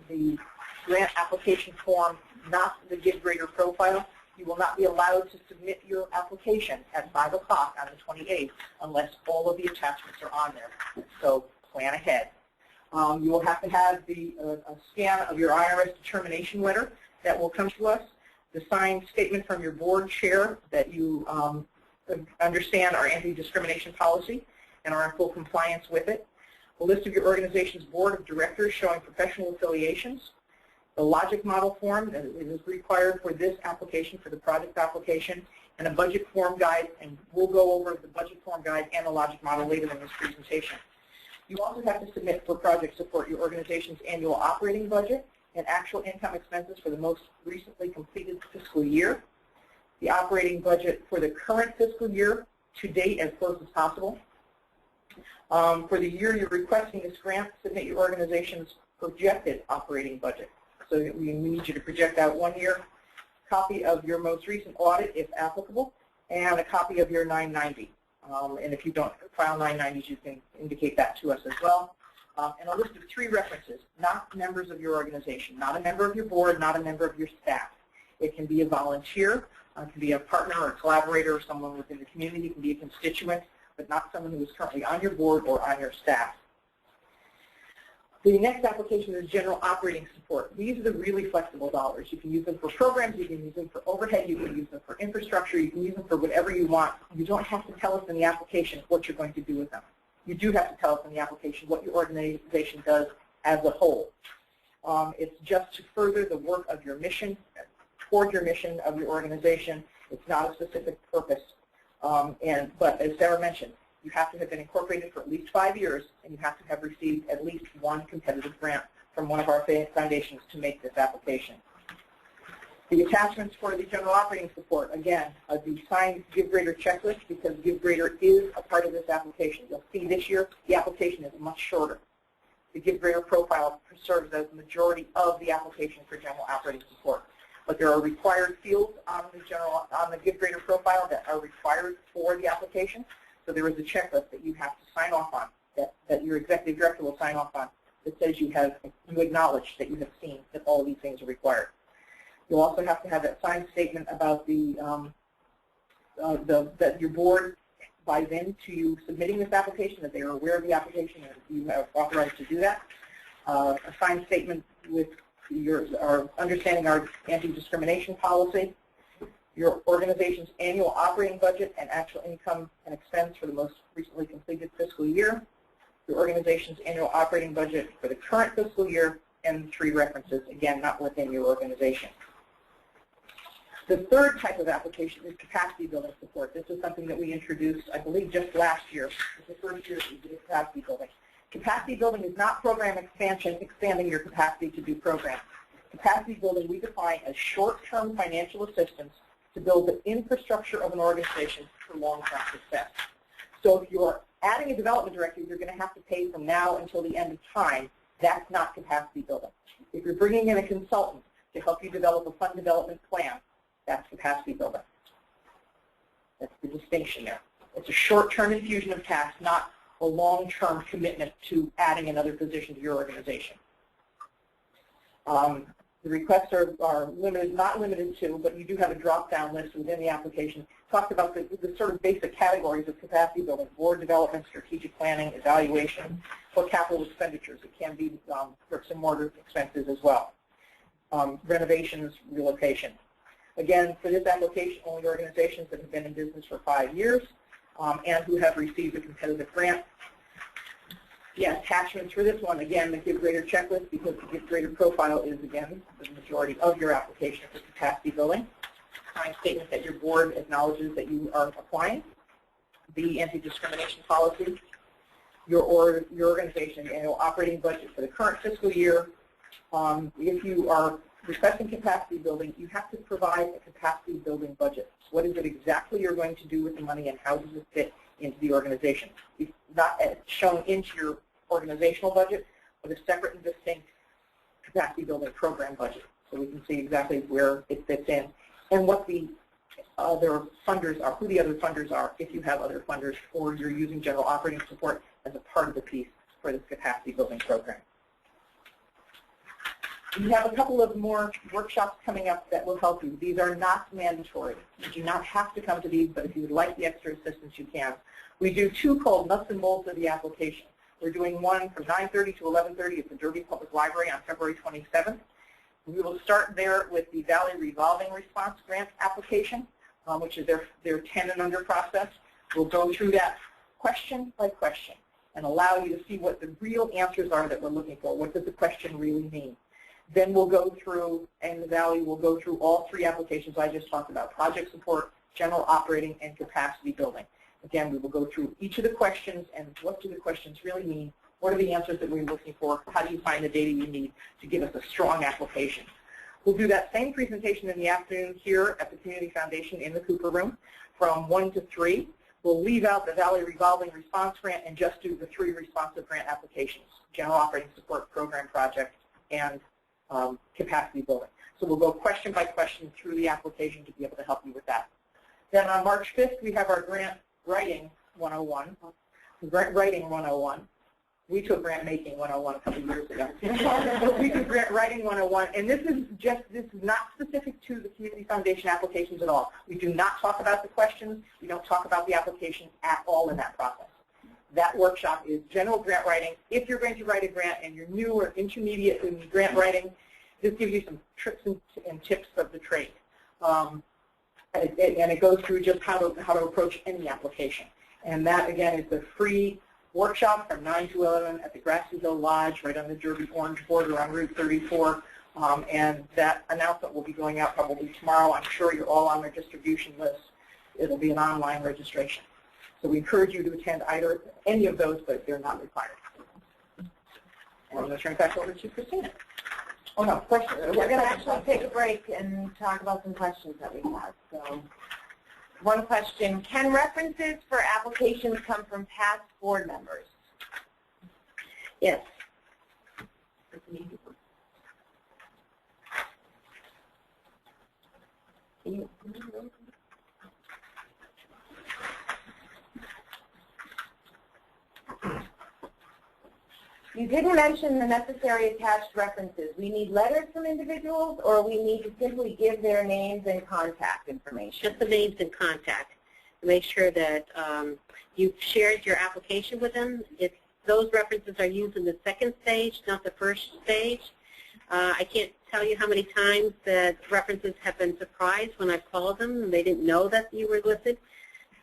the grant application form, not the give grader profile. You will not be allowed to submit your application at 5 o'clock on the 28th unless all of the attachments are on there. So plan ahead. You will have to have a scan of your IRS determination letter that will come to us, the signed statement from your board chair that you understand our anti-discrimination policy and are in full compliance with it, a list of your organization's board of directors showing professional affiliations, the logic model form that is required for this application, for the project application, and a budget form guide, and we'll go over the budget form guide and the logic model later in this presentation. You also have to submit for project support your organization's annual operating budget and actual income expenses for the most recently completed fiscal year, the operating budget for the current fiscal year to date as close as possible. For the year you're requesting this grant, submit your organization's projected operating budget. So we need you to project out 1 year, copy of your most recent audit if applicable, and a copy of your 990. And if you don't file 990s, you can indicate that to us as well. And a list of 3 references, not members of your organization, not a member of your board, not a member of your staff. It can be a volunteer, it can be a partner or a collaborator or someone within the community, it can be a constituent, but not someone who is currently on your board or on your staff. The next application is general operating support. These are the really flexible dollars. You can use them for programs, you can use them for overhead, you can use them for infrastructure, you can use them for whatever you want. You don't have to tell us in the application what you're going to do with them. You do have to tell us in the application what your organization does as a whole. It's just to further the work of your mission, toward your mission of your organization. It's not a specific purpose. But as Sarah mentioned, you have to have been incorporated for at least 5 years, and you have to have received at least 1 competitive grant from one of our foundations to make this application. The attachments for the general operating support, again, the signed Give Grader checklist, because Give Grader is a part of this application. You'll see this year the application is much shorter. The Give Grader profile serves as the majority of the application for general operating support. but there are required fields on the Give Grader profile that are required for the application. So there is a checklist that you have to sign off on, that your executive director will sign off on, that says you acknowledge that you have seen that all of these things are required. You'll also have to have that signed statement about that your board buys into you submitting this application, that they are aware of the application and you have authorized to do that. A signed statement with our understanding our anti-discrimination policy, your organization's annual operating budget and actual income and expense for the most recently completed fiscal year, your organization's annual operating budget for the current fiscal year, and 3 references, again, not within your organization. The third type of application is capacity building support. This is something that we introduced, I believe, just last year. It's the first year that we did capacity building. Capacity building is not program expansion, expanding your capacity to do programs. Capacity building we define as short-term financial assistance to build the infrastructure of an organization for long-term success. So if you're adding a development director, you're going to have to pay from now until the end of time. That's not capacity building. If you're bringing in a consultant to help you develop a fund development plan, that's capacity building. That's the distinction there. It's a short-term infusion of tasks, not a long-term commitment to adding another position to your organization. The requests are limited, not limited to, but you do have a drop-down list within the application. Talked about the sort of basic categories of capacity building: board development, strategic planning, evaluation, or capital expenditures. It can be bricks and mortar expenses as well. Renovations, relocation. Again, for this application, only organizations that have been in business for 5 years and who have received a competitive grant. The attachments for this one, again, the Give Grader checklist, because the Give Grader profile is, again, the majority of your application for capacity building. Signed statement that your board acknowledges that you are applying. The anti-discrimination policy. Your organization's annual operating budget for the current fiscal year. If you are requesting capacity building, you have to provide a capacity building budget. What is it exactly you're going to do with the money and how does it fit into the organization? It's not shown into your organizational budget, but a separate and distinct capacity building program budget. So we can see exactly where it fits in and what the other funders are, who the other funders are, if you have other funders, or you're using general operating support as a part of the piece for this capacity building program. We have a couple of more workshops coming up that will help you. These are not mandatory. You do not have to come to these, but if you would like the extra assistance, you can. We do 2 called nuts and bolts of the application. We're doing one from 9:30 to 11:30 at the Derby Public Library on February 27th. We will start there with the Valley Revolving Response Grant application, which is their 10 and under process. We'll go through that question by question and allow you to see what the real answers are that we're looking for. What does the question really mean? Then we'll go through, and the Valley will go through all 3 applications I just talked about: project support, general operating, and capacity building. Again, we will go through each of the questions and what do the questions really mean, what are the answers that we're looking for, how do you find the data you need to give us a strong application. We'll do that same presentation in the afternoon here at the Community Foundation in the Cooper Room from 1 to 3. We'll leave out the Valley Revolving Response Grant and just do the 3 responsive grant applications: general operating support, program project, and capacity building. So we'll go question by question through the application to be able to help you with that. Then on March 5th, we have our Grant Writing 101. Grant Writing 101. We took Grant Making 101 a couple of years ago. We do Grant Writing 101, and this is not specific to the Community Foundation applications at all. We do not talk about the questions. We don't talk about the application at all in that process. That workshop is general grant writing. If you're going to write a grant and you're new or intermediate in grant writing, this gives you some tricks and tips of the trade. And it goes through just how to approach any application. And that, again, is a free workshop from 9 to 11 at the Grassy Hill Lodge, right on the Derby Orange border on Route 34. And that announcement will be going out probably tomorrow. I'm sure you're all on their distribution list. It'll be an online registration. So we encourage you to attend any of those, but they're not required. And I'm going to turn it back over to Christina. Oh, no, question. We're going to actually take a break and talk about some questions that we have. So, One question: can references for applications come from past board members? yes. You didn't mention the necessary attached references. We need letters from individuals, or we need to simply give their names and contact information? Just the names and contact. Make sure that you've shared your application with them. If those references are used in the second stage, not the first stage. I can't tell you how many times that references have been surprised when I've called them and they didn't know that you were listed.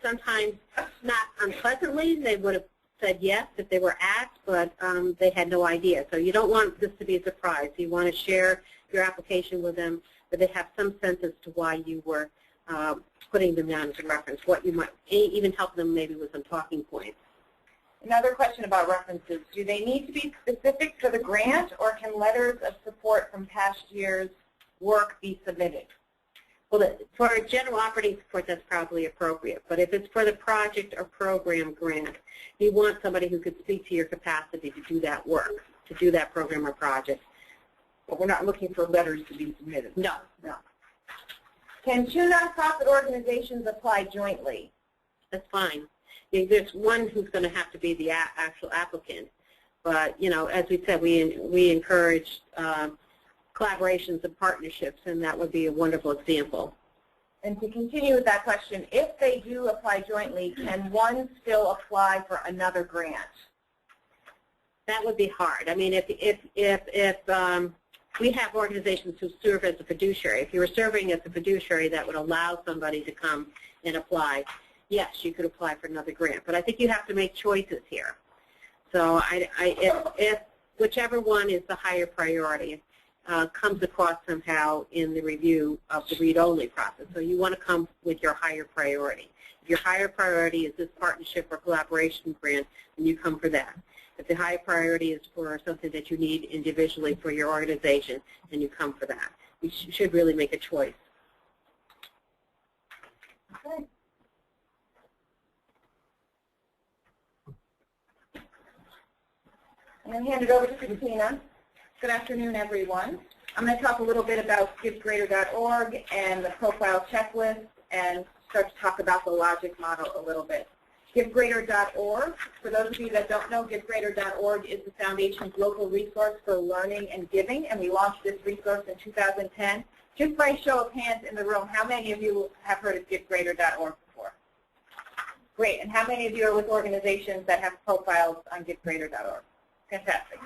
Sometimes, not unpleasantly, they would have said yes if they were asked, but they had no idea. So you don't want this to be a surprise. You want to share your application with them, but they have some sense as to why you were putting them down as a reference, what you might even help them maybe with some talking points. Another question about references. Do they need to be specific for the grant, or can letters of support from past years' work be submitted? Well, for general operating support, that's probably appropriate. But if it's for the project or program grant, you want somebody who could speak to your capacity to do that work, to do that program or project. But we're not looking for letters to be submitted. No. No. Can two nonprofit organizations apply jointly? That's fine. There's one who's going to have to be the actual applicant. But, you know, as we said, we encourage collaborations and partnerships, and that would be a wonderful example. And to continue with that question, if they do apply jointly, can one still apply for another grant? That would be hard. I mean, if we have organizations who serve as a fiduciary. If you were serving as a fiduciary, that would allow somebody to come and apply. Yes, you could apply for another grant, but I think you have to make choices here. So if whichever one is the higher priority comes across somehow in the review of the read-only process. So you want to come with your higher priority. If your higher priority is this partnership or collaboration grant, then you come for that. If the high priority is for something that you need individually for your organization, then you come for that. You should really make a choice. Okay. I'm going to hand it over to Christina. Good afternoon, everyone. I'm going to talk a little bit about givegreater.org and the profile checklist and start to talk about the logic model a little bit. GiveGreater.org, for those of you that don't know, GiveGreater.org is the Foundation's local resource for learning and giving, and we launched this resource in 2010. Just by show of hands in the room, how many of you have heard of GiveGreater.org before? Great, and how many of you are with organizations that have profiles on GiveGreater.org? Fantastic.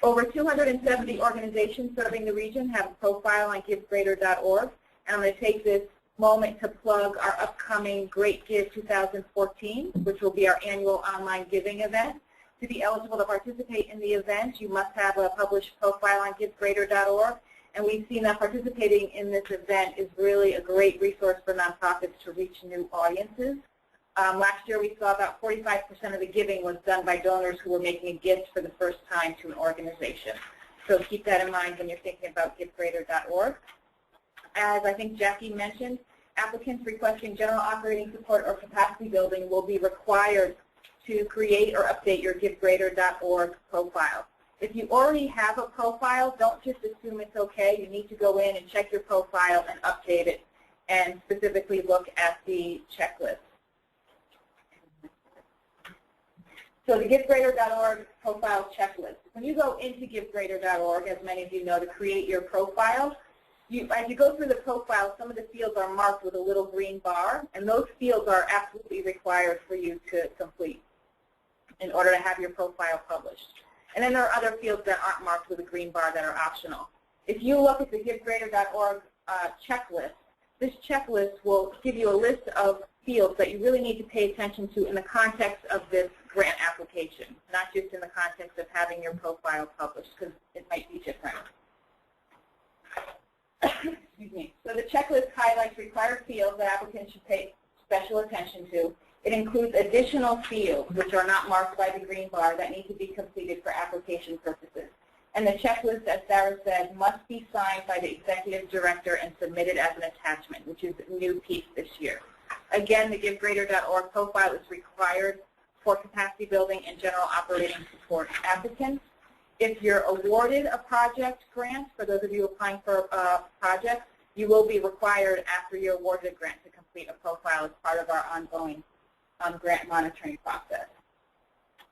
Over 270 organizations serving the region have a profile on GiveGreater.org, and I'm going to take this moment to plug our upcoming Great Give 2014, which will be our annual online giving event. To be eligible to participate in the event, you must have a published profile on GiveGreater.org, and we've seen that participating in this event is really a great resource for nonprofits to reach new audiences. Last year we saw about 45% of the giving was done by donors who were making a gift for the first time to an organization. So keep that in mind when you're thinking about GiveGreater.org. As I think Jackie mentioned, applicants requesting general operating support or capacity building will be required to create or update your GiveGreater.org profile. If you already have a profile, don't just assume it's okay. You need to go in and check your profile and update it and specifically look at the checklist. So the GiveGreater.org profile checklist. When you go into GiveGreater.org, as many of you know, to create your profile, as you go through the profile, some of the fields are marked with a little green bar, and those fields are absolutely required for you to complete in order to have your profile published. And then there are other fields that aren't marked with a green bar that are optional. If you look at the GiveGreater.org checklist, this checklist will give you a list of fields that you really need to pay attention to in the context of this grant application, not just in the context of having your profile published, because it might be different. Excuse me. So the checklist highlights required fields that applicants should pay special attention to. It includes additional fields, which are not marked by the green bar, that need to be completed for application purposes. And the checklist, as Sarah said, must be signed by the executive director and submitted as an attachment, which is a new piece this year. Again, the GiveGreater.org profile is required for capacity building and general operating support applicants. If you're awarded a project grant, for those of you applying for projects, you will be required after you're awarded a grant to complete a profile as part of our ongoing grant monitoring process.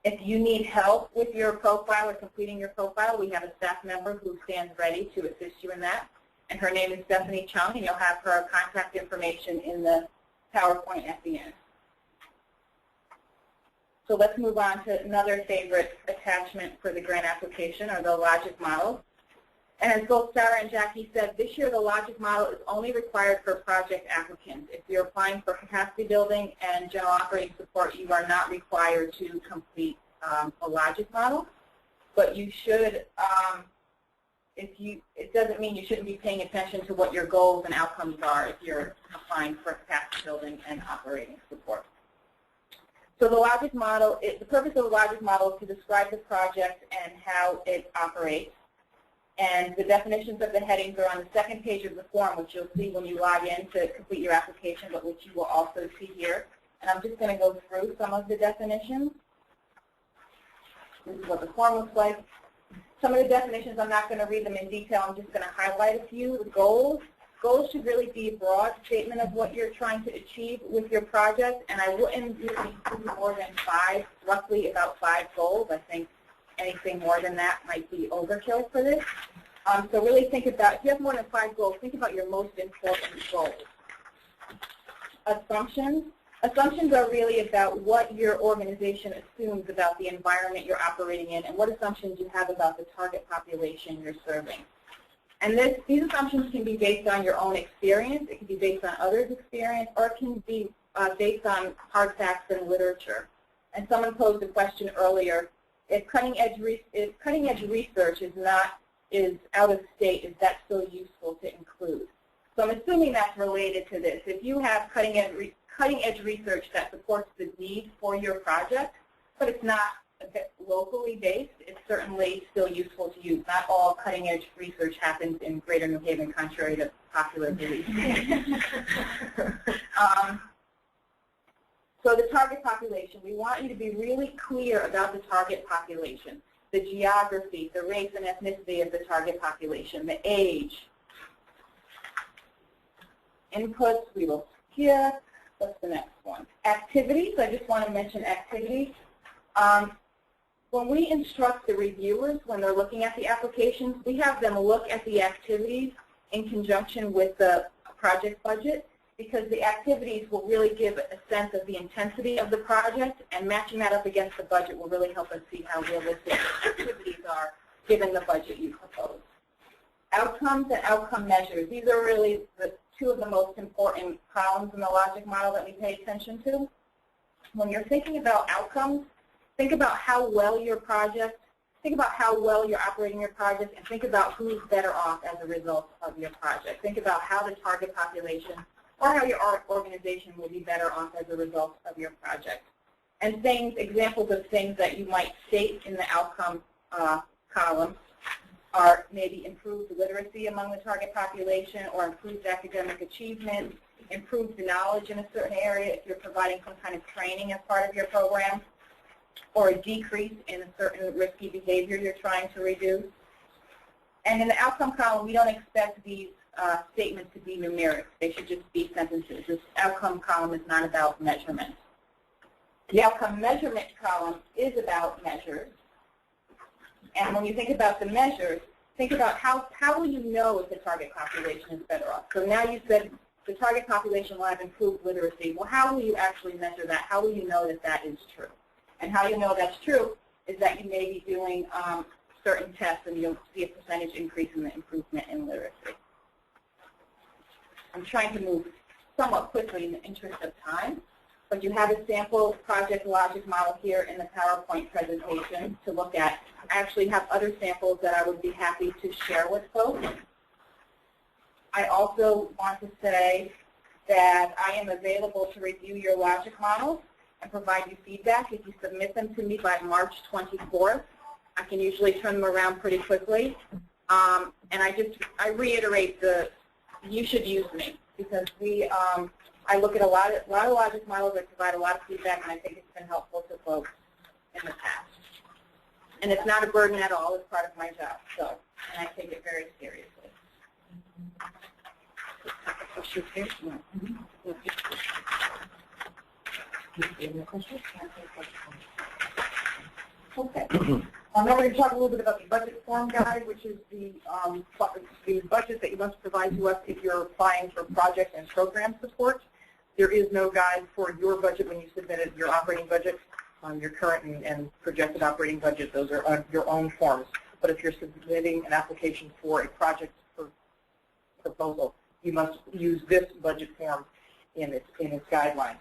If you need help with your profile or completing your profile, we have a staff member who stands ready to assist you in that. And her name is Stephanie Chung, and you'll have her contact information in the PowerPoint at the end. So let's move on to another favorite attachment for the grant application, or the logic model. And as both Sarah and Jackie said, this year the logic model is only required for project applicants. If you're applying for capacity building and general operating support, you are not required to complete a logic model. But you should, it doesn't mean you shouldn't be paying attention to what your goals and outcomes are if you're applying for capacity building and operating support. So the logic model, the purpose of the logic model is to describe the project and how it operates. And the definitions of the headings are on the second page of the form, which you'll see when you log in to complete your application, but which you will also see here. And I'm just going to go through some of the definitions. This is what the form looks like. Some of the definitions, I'm not going to read them in detail. I'm just going to highlight a few. The goals. Goals should really be a broad statement of what you're trying to achieve with your project, and I wouldn't really include more than 5, roughly about 5 goals. I think anything more than that might be overkill for this. So really think about, if you have more than 5 goals, think about your most important goals. Assumptions. Assumptions are really about what your organization assumes about the environment you're operating in and what assumptions you have about the target population you're serving. And these assumptions can be based on your own experience, it can be based on others' experience, or it can be based on hard facts and literature. And someone posed a question earlier, if cutting edge research is out of state, is that still useful to include? So I'm assuming that's related to this. If you have cutting edge research that supports the need for your project, but it's not locally based, it's certainly still useful to use. Not all cutting edge research happens in Greater New Haven, contrary to popular belief. So the target population, we want you to be really clear about the target population, the geography, the race and ethnicity of the target population, the age. Inputs, we will skip. What's the next one? Activities, I just want to mention activities. When we instruct the reviewers when they're looking at the applications, we have them look at the activities in conjunction with the project budget, because the activities will really give a sense of the intensity of the project, and matching that up against the budget will really help us see how realistic the activities are given the budget you propose. Outcomes and outcome measures. These are really the 2 of the most important columns in the logic model that we pay attention to. When you're thinking about outcomes, think about how well you're operating your project, and think about who's better off as a result of your project. Think about how the target population or how your organization will be better off as a result of your project. And examples of things that you might state in the outcome column are maybe improved literacy among the target population, or improved academic achievement, improved knowledge in a certain area if you're providing some kind of training as part of your program, or a decrease in a certain risky behavior you're trying to reduce. And in the outcome column, we don't expect these statements to be numeric. They should just be sentences. This outcome column is not about measurement. The outcome measurement column is about measures. And when you think about the measures, think about how will you know if the target population is better off. So now you said the target population will have improved literacy. Well, how will you actually measure that? How will you know that that is true? And how you know that's true is that you may be doing certain tests and you'll see a percentage increase in the improvement in literacy. I'm trying to move somewhat quickly in the interest of time, but you have a sample project logic model here in the PowerPoint presentation to look at. I actually have other samples that I would be happy to share with folks. I also want to say that I am available to review your logic models and provide you feedback. If you submit them to me by March 24th, I can usually turn them around pretty quickly. And I reiterate you should use me, because I look at a lot of logic models. I provide a lot of feedback, and I think it's been helpful to folks in the past. And it's not a burden at all. It's part of my job, and I take it very seriously. your page. Okay. Now we're going to talk a little bit about the budget form guide, which is the budget that you must provide to us if you're applying for project and program support. There is no guide for your budget when you submitted your operating budget, your current and projected operating budget. Those are on your own forms. But if you're submitting an application for a project proposal, you must use this budget form in its guidelines.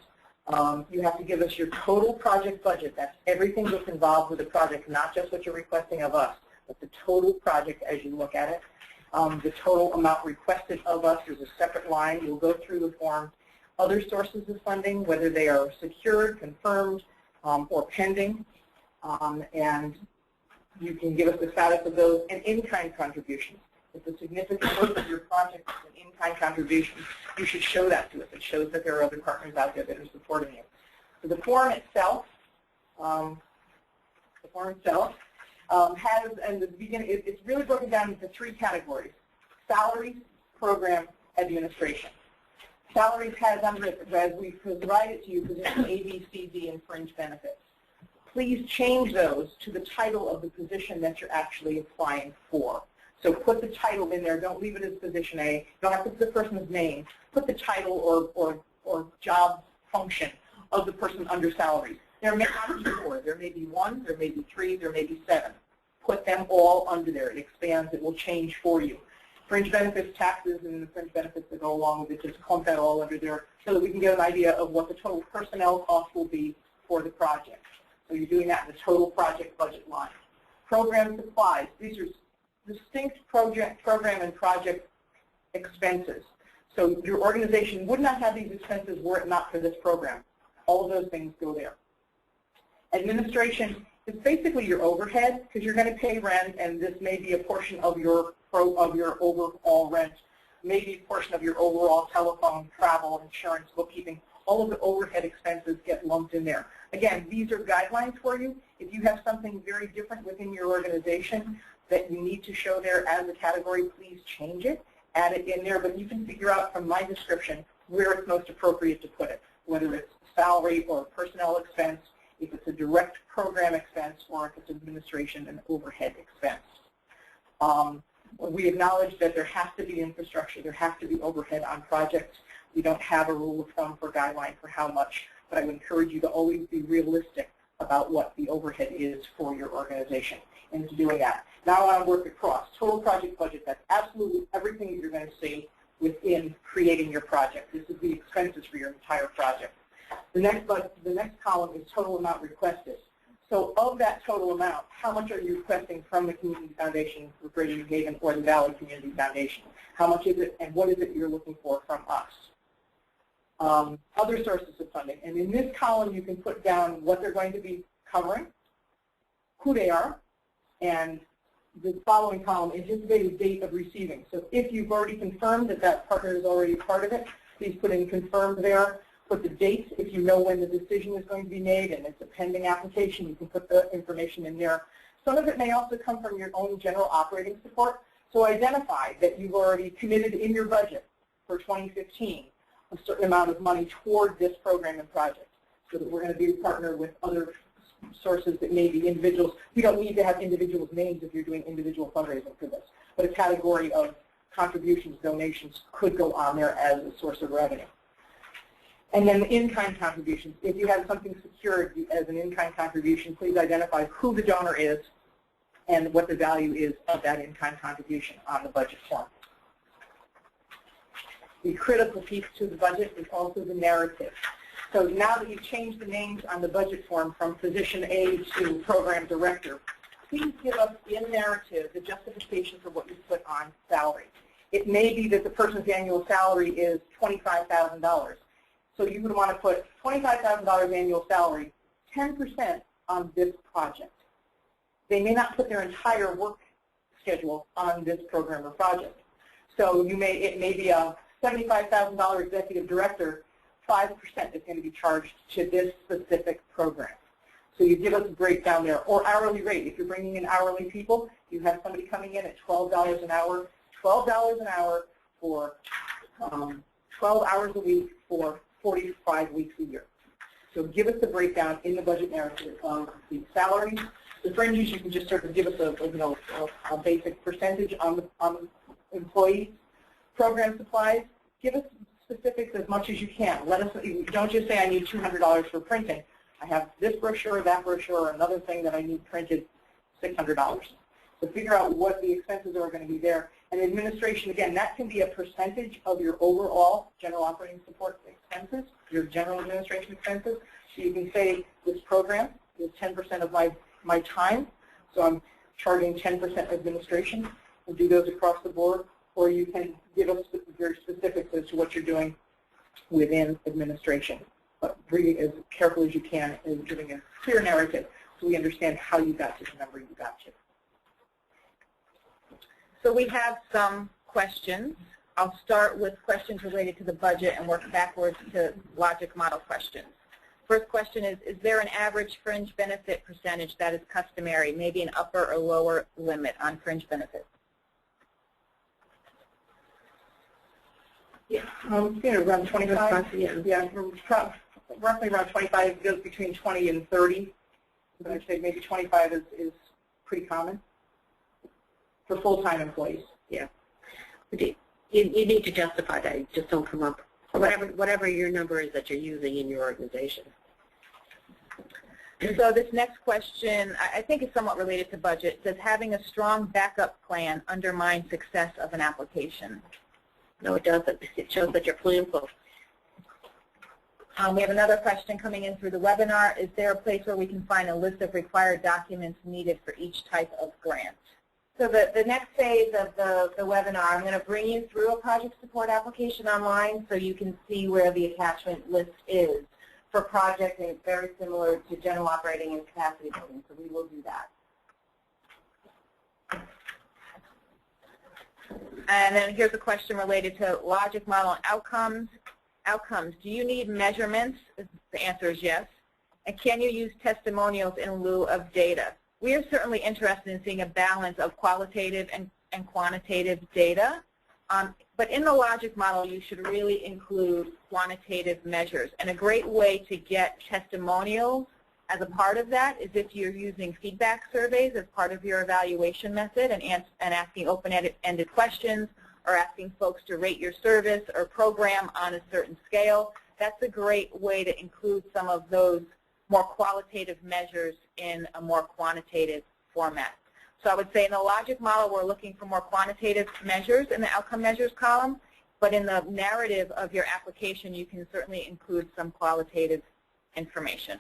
You have to give us your total project budget. That's everything that's involved with the project, not just what you're requesting of us, but the total project as you look at it. The total amount requested of us, there's a separate line. You'll go through the form. Other sources of funding, whether they are secured, confirmed, or pending, and you can give us the status of those, and in-kind contributions. If a significant portion of your project is an in-kind contribution, you should show that to us. It shows that there are other partners out there that are supporting you. So the form itself, has, in the beginning, it's really broken down into 3 categories: salaries, program, administration. Salaries has under it, as we provide it to you, position A, B, C, D, and fringe benefits. Please change those to the title of the position that you're actually applying for. So put the title in there. Don't leave it as position A. You don't have to put the person's name. Put the title or job function of the person under salaries. There may not be 4. There may be 1. There may be 3. There may be 7. Put them all under there. It expands. It will change for you. Fringe benefits, taxes, and the fringe benefits that go along with it, just clump that all under there so that we can get an idea of what the total personnel cost will be for the project. So you're doing that in the total project budget line. Program supplies. These are distinct program and project expenses. So your organization would not have these expenses were it not for this program. All of those things go there. Administration is basically your overhead because you're going to pay rent, and this may be a portion of your overall rent, maybe a portion of your overall telephone, travel, insurance, bookkeeping. All of the overhead expenses get lumped in there. Again, these are guidelines for you. If you have something very different within your organization that you need to show there as a category, please change it, add it in there, but you can figure out from my description where it's most appropriate to put it, whether it's salary or personnel expense, if it's a direct program expense, or if it's administration and overhead expense. We acknowledge that there has to be infrastructure, there has to be overhead on projects. We don't have a rule of thumb for guideline for how much, but I would encourage you to always be realistic about what the overhead is for your organization into doing that. Now I want to work across. Total project budget, that's absolutely everything that you're going to see within creating your project. This is the expenses for your entire project. The next column is total amount requested. So of that total amount, how much are you requesting from the Community Foundation for Greater New Haven or the Valley Community Foundation? How much is it, and what is it you're looking for from us? Other sources of funding. And in this column, you can put down what they're going to be covering, who they are, and the following column, anticipated date of receiving. So if you've already confirmed that that partner is already part of it, please put in confirmed there. Put the dates if you know when the decision is going to be made, and it's a pending application, you can put the information in there. Some of it may also come from your own general operating support. So identify that you've already committed in your budget for 2015 a certain amount of money toward this program and project, so that we're going to be a partner with other sources that may be individuals. You don't need to have individuals' names if you're doing individual fundraising for this, but a category of contributions, donations could go on there as a source of revenue. And then the in-kind contributions. If you have something secured as an in-kind contribution, please identify who the donor is and what the value is of that in-kind contribution on the budget form. The critical piece to the budget is also the narrative. So now that you've changed the names on the budget form from position A to program director, please give us in narrative the justification for what you put on salary. It may be that the person's annual salary is $25,000. So you would want to put $25,000 annual salary, 10% on this project. They may not put their entire work schedule on this program or project. So it may be a $75,000 executive director, 5% is going to be charged to this specific program. So you give us a breakdown there. Or hourly rate. If you're bringing in hourly people, you have somebody coming in at $12 an hour. $12 an hour for 12 hours a week for 45 weeks a year. So give us the breakdown in the budget narrative of the salaries. The fringes, you can just sort of give us a basic percentage on the employees. Program supplies, give us specifics as much as you can. Let us, don't just say I need $200 for printing. I have this brochure, that brochure, another thing that I need printed, $600. So figure out what the expenses are going to be there. And administration, again, that can be a percentage of your overall general operating support expenses, your general administration expenses. So you can say this program is 10% of my time, so I'm charging 10% administration, and do those across the board. Or you can give us very specifics as to what you're doing within administration. But reading as carefully as you can and giving a clear narrative so we understand how you got to the number you got to. So we have some questions. I'll start with questions related to the budget and work backwards to logic model questions. First question is there an average fringe benefit percentage that is customary, maybe an upper or lower limit on fringe benefits? Yeah, around 25. Yeah, roughly around 25. It goes between 20 and 30. But I'd say maybe 25 is pretty common for full-time employees. Yeah. You need to justify that. You just don't come up, whatever your number is that you're using in your organization. So this next question, I think is somewhat related to budget. It says having a strong backup plan undermines success of an application. No, it doesn't. It shows that you're planful. We have another question coming in through the webinar. Is there a place where we can find a list of required documents needed for each type of grant? So the next phase of the webinar, I'm going to bring you through a project support application online so you can see where the attachment list is for projects, and it's very similar to general operating and capacity building, so we will do that. And then here's a question related to logic model and outcomes. Do you need measurements? The answer is yes. And can you use testimonials in lieu of data? We are certainly interested in seeing a balance of qualitative and quantitative data. But in the logic model, you should really include quantitative measures. And a great way to get testimonials as a part of that is if you're using feedback surveys as part of your evaluation method and asking open-ended questions or asking folks to rate your service or program on a certain scale. That's a great way to include some of those more qualitative measures in a more quantitative format. So I would say in the logic model, we're looking for more quantitative measures in the outcome measures column, but in the narrative of your application, you can certainly include some qualitative information.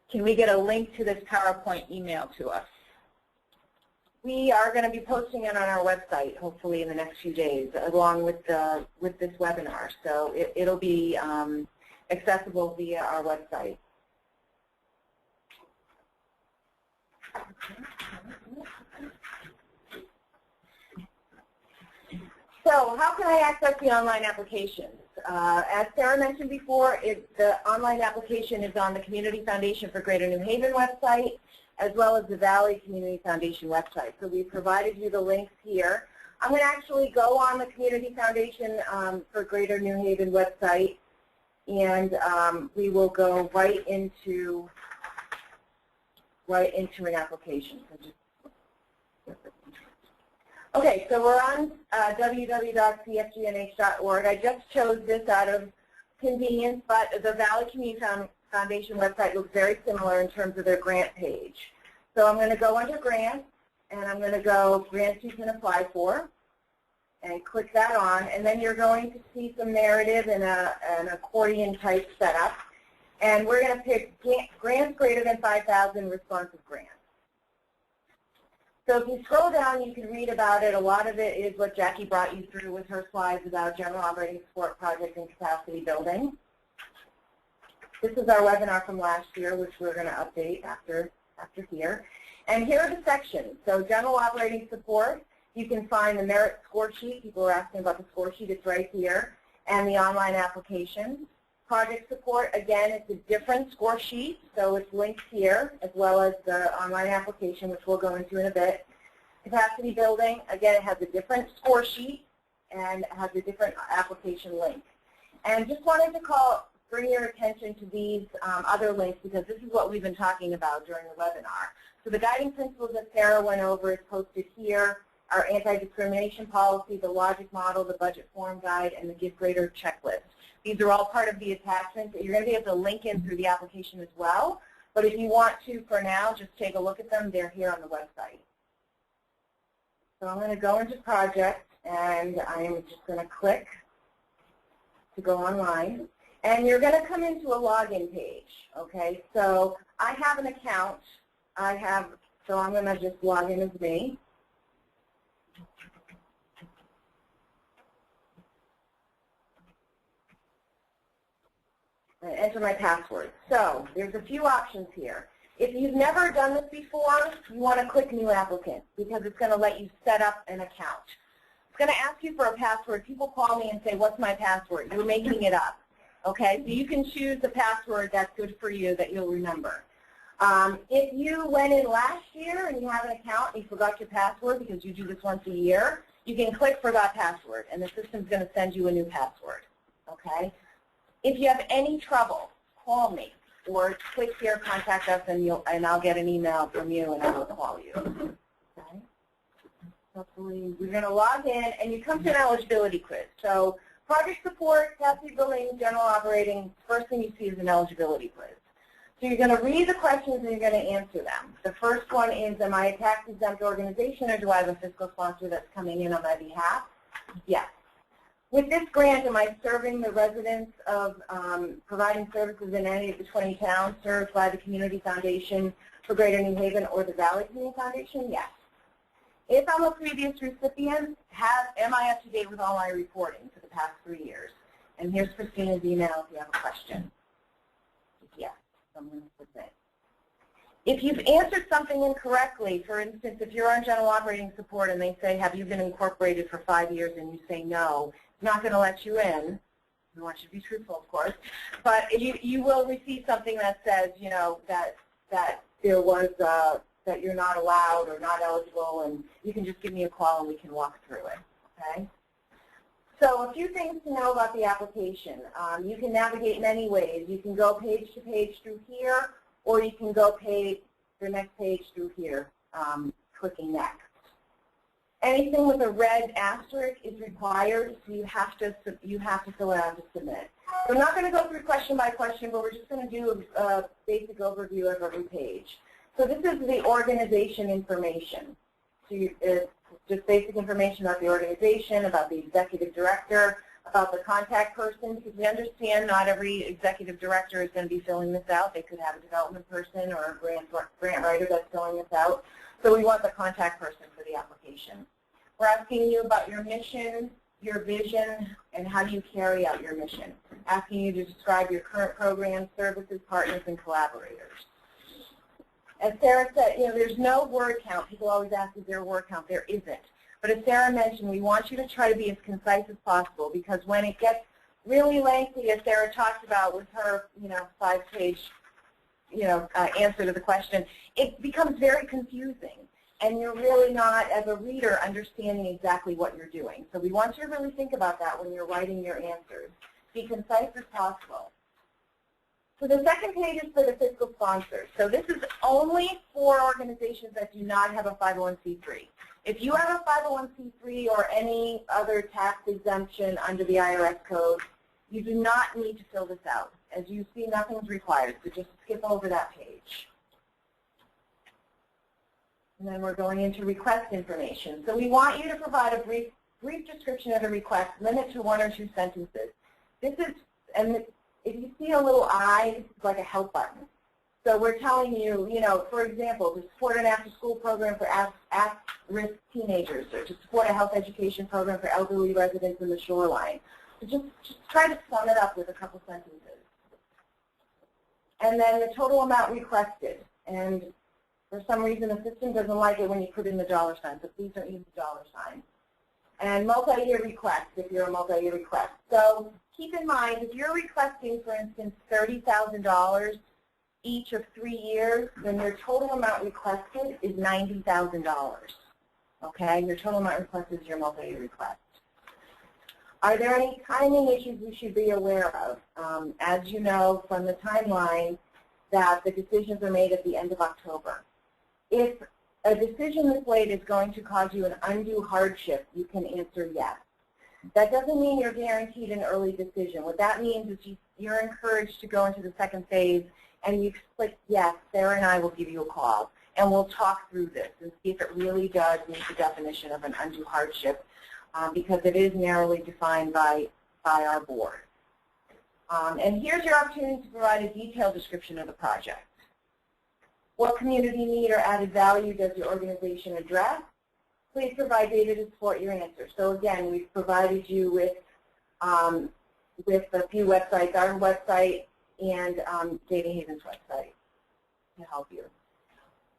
Can we get a link to this PowerPoint email to us? We are going to be posting it on our website, hopefully in the next few days, along with this webinar. So it'll be accessible via our website. So how can I access the online applications? As Sarah mentioned before, the online application is on the Community Foundation for Greater New Haven website, as well as the Valley Community Foundation website. So we provided you the links here. I'm going to actually go on the Community Foundation for Greater New Haven website, and we will go right into an application. Okay, so we're on www.cfgnh.org. I just chose this out of convenience, but the Valley Community Foundation website looks very similar in terms of their grant page. So I'm going to go under grants, and I'm going to go grants you can apply for, and click that on, and then you're going to see some narrative in an accordion type setup, and we're going to pick grants greater than 5,000 responsive grants. So if you scroll down, you can read about it. A lot of it is what Jackie brought you through with her slides about general operating support project and capacity building. This is our webinar from last year, which we're going to update after here. And here are the sections. So general operating support, you can find the merit score sheet. People are asking about the score sheet. It's right here. And the online application. Project support, again, it's a different score sheet, so it's linked here, as well as the online application, which we'll go into in a bit. Capacity building, again, it has a different score sheet and has a different application link. And just wanted to bring your attention to these other links because this is what we've been talking about during the webinar. So the guiding principles that Sarah went over is posted here, our anti-discrimination policy, the logic model, the budget form guide, and the Give Greater checklist. These are all part of the attachments. You're going to be able to link in through the application as well. But if you want to, for now, just take a look at them. They're here on the website. So I'm going to go into project, and I'm just going to click to go online. And you're going to come into a login page, okay? So I have an account. So I'm going to just log in as me. And enter my password. So there's a few options here. If you've never done this before, you want to click New Applicant because it's going to let you set up an account. It's going to ask you for a password. People call me and say, what's my password? You're making it up. Okay, so you can choose the password that's good for you that you'll remember. If you went in last year and you have an account and you forgot your password because you do this once a year, you can click Forgot Password and the system's going to send you a new password. Okay? If you have any trouble, call me or click here, contact us, and I'll get an email from you and I will call you. Okay? Hopefully, we're going to log in and you come to an eligibility quiz. So project support, capacity building, general operating, first thing you see is an eligibility quiz. So you're going to read the questions and you're going to answer them. The first one is, am I a tax-exempt organization or do I have a fiscal sponsor that's coming in on my behalf? Yes. With this grant, am I serving the residents of providing services in any of the 20 towns served by the Community Foundation for Greater New Haven or the Valley Community Foundation? Yes. If I'm a previous recipient, am I up to date with all my reporting for the past 3 years? And here's Christina's email if you have a question. Yes, I'm going to submit. If you've answered something incorrectly, for instance, if you're on general operating support and they say, have you been incorporated for 5 years, and you say no, it's not going to let you in. We want you to be truthful, of course. But you will receive something that says, you know, that there was that you're not allowed or not eligible, and you can just give me a call and we can walk through it. Okay. So a few things to know about the application. You can navigate many ways. You can go page to page through here, or you can go the next page through here, clicking next. Anything with a red asterisk is required, so you have to fill it out to submit. So I'm not going to go through question by question, but we're just going to do a basic overview of every page. So this is the organization information. So it's just basic information about the organization, about the executive director, about the contact person, because we understand not every executive director is going to be filling this out. They could have a development person or a grant writer that's filling this out. So we want the contact person for the application. We're asking you about your mission, your vision, and how do you carry out your mission. Asking you to describe your current programs, services, partners, and collaborators. As Sarah said, you know, there's no word count. People always ask, is there a word count? There isn't. But as Sarah mentioned, we want you to try to be as concise as possible because when it gets really lengthy, as Sarah talked about with her, 5-page, answer to the question, it becomes very confusing. And you're really not, as a reader, understanding exactly what you're doing. So we want you to really think about that when you're writing your answers. Be concise as possible. So the second page is for the fiscal sponsors. So this is only for organizations that do not have a 501c3. If you have a 501c3 or any other tax exemption under the IRS code, you do not need to fill this out. As you see, nothing's required, so just skip over that page. And then we're going into request information. So we want you to provide a brief description of the request, limit to 1 or 2 sentences. This is, and if you see a little I, it's like a help button. So we're telling you, for example, to support an after-school program for at-risk teenagers, or to support a health education program for elderly residents in the shoreline. So just try to sum it up with a couple sentences. And then the total amount requested. And for some reason, the system doesn't like it when you put in the $, so please don't use the $. And multi-year request, if you're a multi-year request. So keep in mind, if you're requesting, for instance, $30,000 each of 3 years, then your total amount requested is $90,000. Okay, your total amount request is your multi-year request. Are there any timing issues we should be aware of? As you know from the timeline, that the decisions are made at the end of October. If a decision this late is going to cause you an undue hardship, you can answer yes. That doesn't mean you're guaranteed an early decision. What that means is you're encouraged to go into the second phase, and you click yes, Sarah and I will give you a call, and we'll talk through this and see if it really does meet the definition of an undue hardship, because it is narrowly defined by our board. And here's your opportunity to provide a detailed description of the project. What community need or added value does your organization address? Please provide data to support your answer. So again, we've provided you with a few websites, our website and Data Haven's website to help you.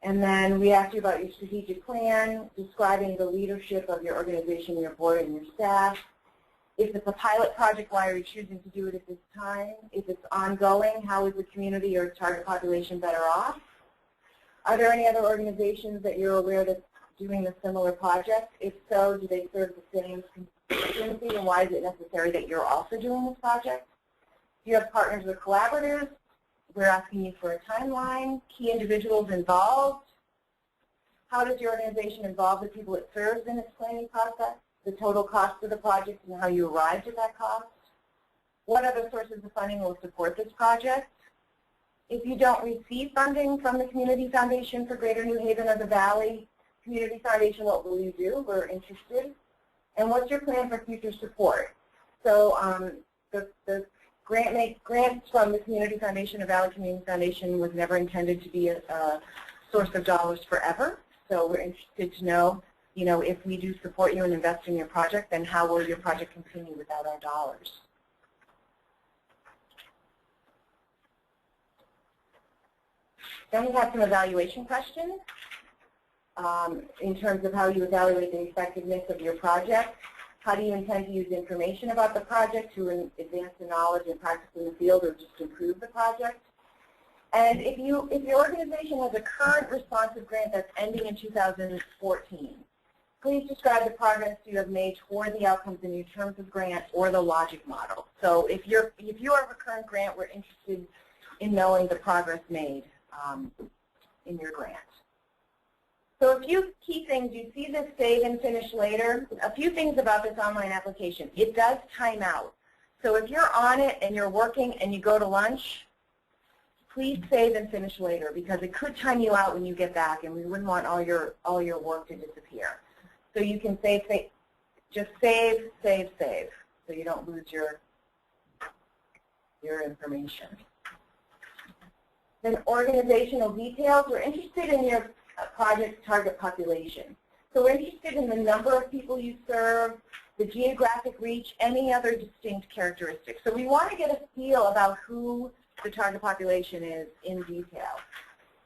And then we asked you about your strategic plan, describing the leadership of your organization, your board, and your staff. If it's a pilot project, why are you choosing to do it at this time? If it's ongoing, how is the community or target population better off? Are there any other organizations that you're aware that's doing a similar project? If so, do they serve the same constituency, and why is it necessary that you're also doing this project? Do you have partners or collaborators? We're asking you for a timeline, key individuals involved. How does your organization involve the people it serves in its planning process? The total cost of the project and how you arrived at that cost? What other sources of funding will support this project? If you don't receive funding from the Community Foundation for Greater New Haven or the Valley Community Foundation, what will you do? We're interested. And what's your plan for future support? So the grants from the Community Foundation or Valley Community Foundation was never intended to be a source of dollars forever. So we're interested to know, if we do support you and invest in your project, then how will your project continue without our dollars? Then we have some evaluation questions in terms of how you evaluate the effectiveness of your project. How do you intend to use information about the project to advance the knowledge and practice in the field, or just improve the project? And if your organization has a current responsive grant that's ending in 2014, please describe the progress you have made toward the outcomes in your terms of grant or the logic model. So if you have a current grant, we're interested in knowing the progress made in your grant. So a few key things. You see this save and finish later. A few things about this online application. It does time out. So if you're on it and you're working and you go to lunch, please save and finish later, because it could time you out when you get back, and we wouldn't want all your work to disappear. So you can just save, so you don't lose your information. Then organizational details. We're interested in your project's target population. So we're interested in the number of people you serve, the geographic reach, any other distinct characteristics. So we want to get a feel about who the target population is in detail.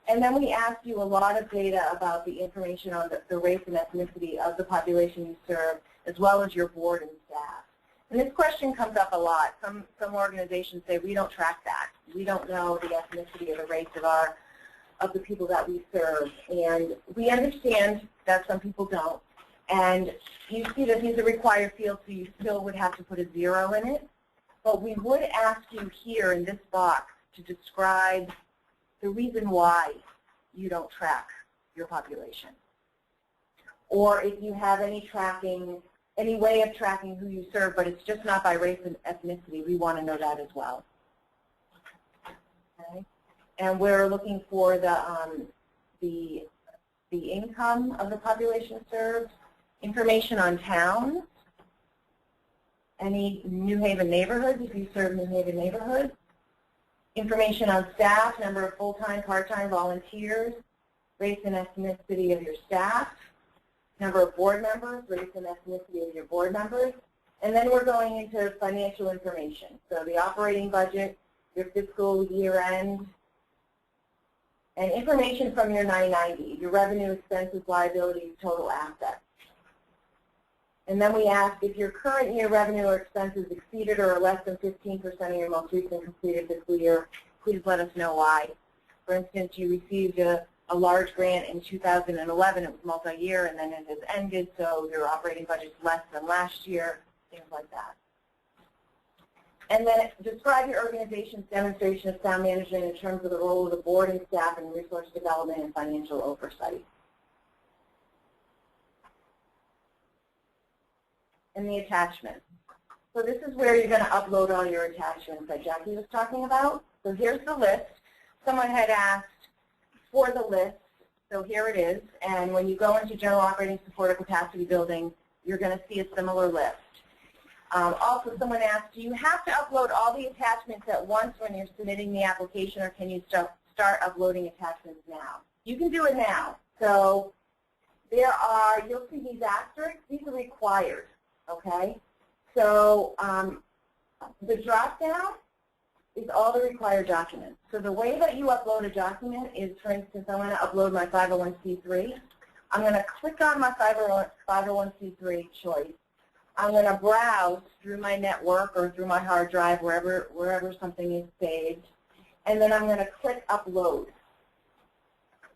And then we asked you a lot of data about the information on the race and ethnicity of the population you serve, as well as your board and staff. And this question comes up a lot. Some organizations say, we don't track that. We don't know the ethnicity or the race of the people that we serve. And we understand that some people don't. And you see that these are required fields, so you still would have to put a 0 in it. But we would ask you here in this box to describe the reason why you don't track your population. Or if you have any way of tracking who you serve, but it's just not by race and ethnicity, we want to know that as well. Okay. And we're looking for the income of the population served, information on towns, any New Haven neighborhoods, if you serve New Haven neighborhoods, information on staff, number of full-time, part-time volunteers, race and ethnicity of your staff, number of board members, race and ethnicity of your board members, and then we're going into financial information. So the operating budget, your fiscal year end, and information from your 990, your revenue, expenses, liabilities, total assets. And then we ask if your current year revenue or expenses exceeded or are less than 15% of your most recent completed fiscal year, please let us know why. For instance, you received a a large grant in 2011. It was multi-year, and then it has ended, so your operating budget is less than last year, things like that. And then describe your organization's demonstration of sound management in terms of the role of the board and staff in resource development and financial oversight. And the attachments. So this is where you're going to upload all your attachments that Jackie was talking about. So here's the list. Someone had asked for the list, so here it is. And when you go into general operating support or capacity building, you're going to see a similar list. Also, someone asked, do you have to upload all the attachments at once when you're submitting the application, or can you start uploading attachments now? You can do it now. So there are, you'll see these asterisks, these are required, okay? So the drop-down is all the required documents. So the way that you upload a document is, for instance, I want to upload my 501c3. I'm going to click on my 501c3 choice. I'm going to browse through my network or through my hard drive, wherever something is saved, and then I'm going to click Upload.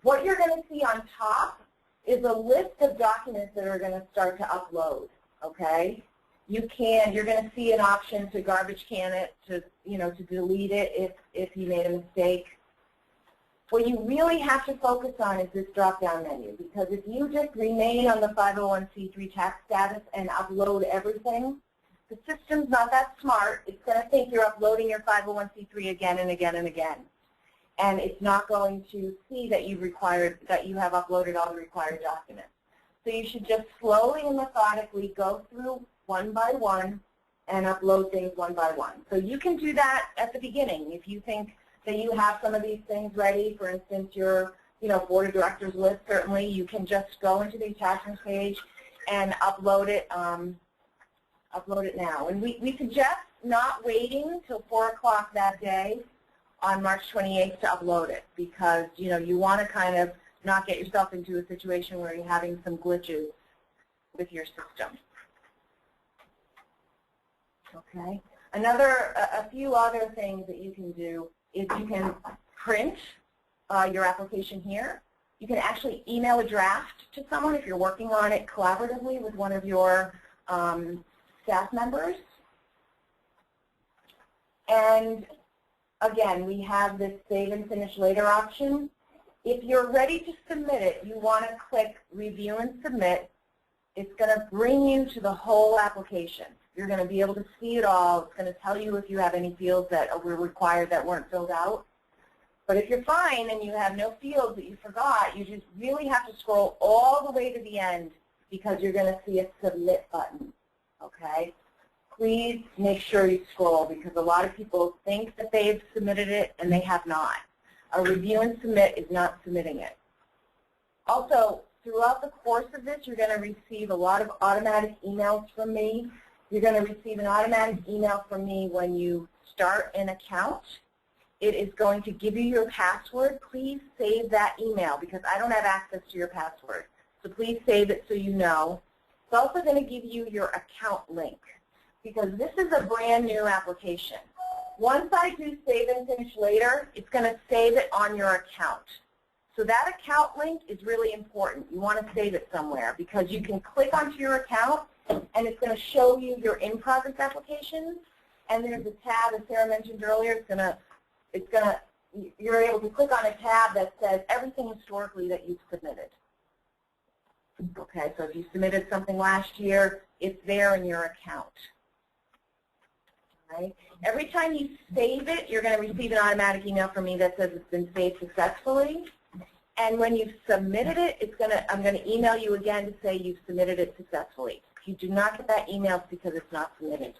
What you're going to see on top is a list of documents that are going to start to upload, okay? You're going to see an option to garbage can it, to delete it if you made a mistake. What you really have to focus on is this drop-down menu, because if you just remain on the 501c3 tax status and upload everything, the system's not that smart. It's going to think you're uploading your 501c3 again and again and again, and it's not going to see that you have uploaded all the required documents. So you should just slowly and methodically go through one by one and upload things one by one. So you can do that at the beginning if you think that you have some of these things ready. For instance, your board of directors list, certainly you can just go into the attachments page and upload it now. And we suggest not waiting till 4 o'clock that day on March 28th to upload it, because you want to kind of not get yourself into a situation where you're having some glitches with your system. Okay. A few other things that you can do is you can print your application here. You can actually email a draft to someone if you're working on it collaboratively with one of your staff members. And again, we have this Save and Finish Later option. If you're ready to submit it, you want to click Review and Submit. It's going to bring you to the whole application. You're going to be able to see it all. It's going to tell you if you have any fields that were required that weren't filled out. But if you're fine and you have no fields that you forgot, you just really have to scroll all the way to the end, because you're going to see a Submit button, okay? Please make sure you scroll, because a lot of people think that they've submitted it and they have not. A Review and Submit is not submitting it. Also, throughout the course of this, you're going to receive a lot of automatic emails from me. You're going to receive an automatic email from me when you start an account. It is going to give you your password. Please save that email, because I don't have access to your password. So please save it so you know. It's also going to give you your account link, because this is a brand new application. Once I do Save and Finish Later, it's going to save it on your account. So that account link is really important. You want to save it somewhere, because you can click onto your account and it's going to show you your in-progress applications. And there's a tab, as Sarah mentioned earlier, you're able to click on a tab that says everything historically that you've submitted. Okay, so if you submitted something last year, it's there in your account. Right? Every time you save it, you're going to receive an automatic email from me that says it's been saved successfully. And when you've submitted it, I'm going to email you again to say you've submitted it successfully. If you do not get that email, it's because it's not submitted.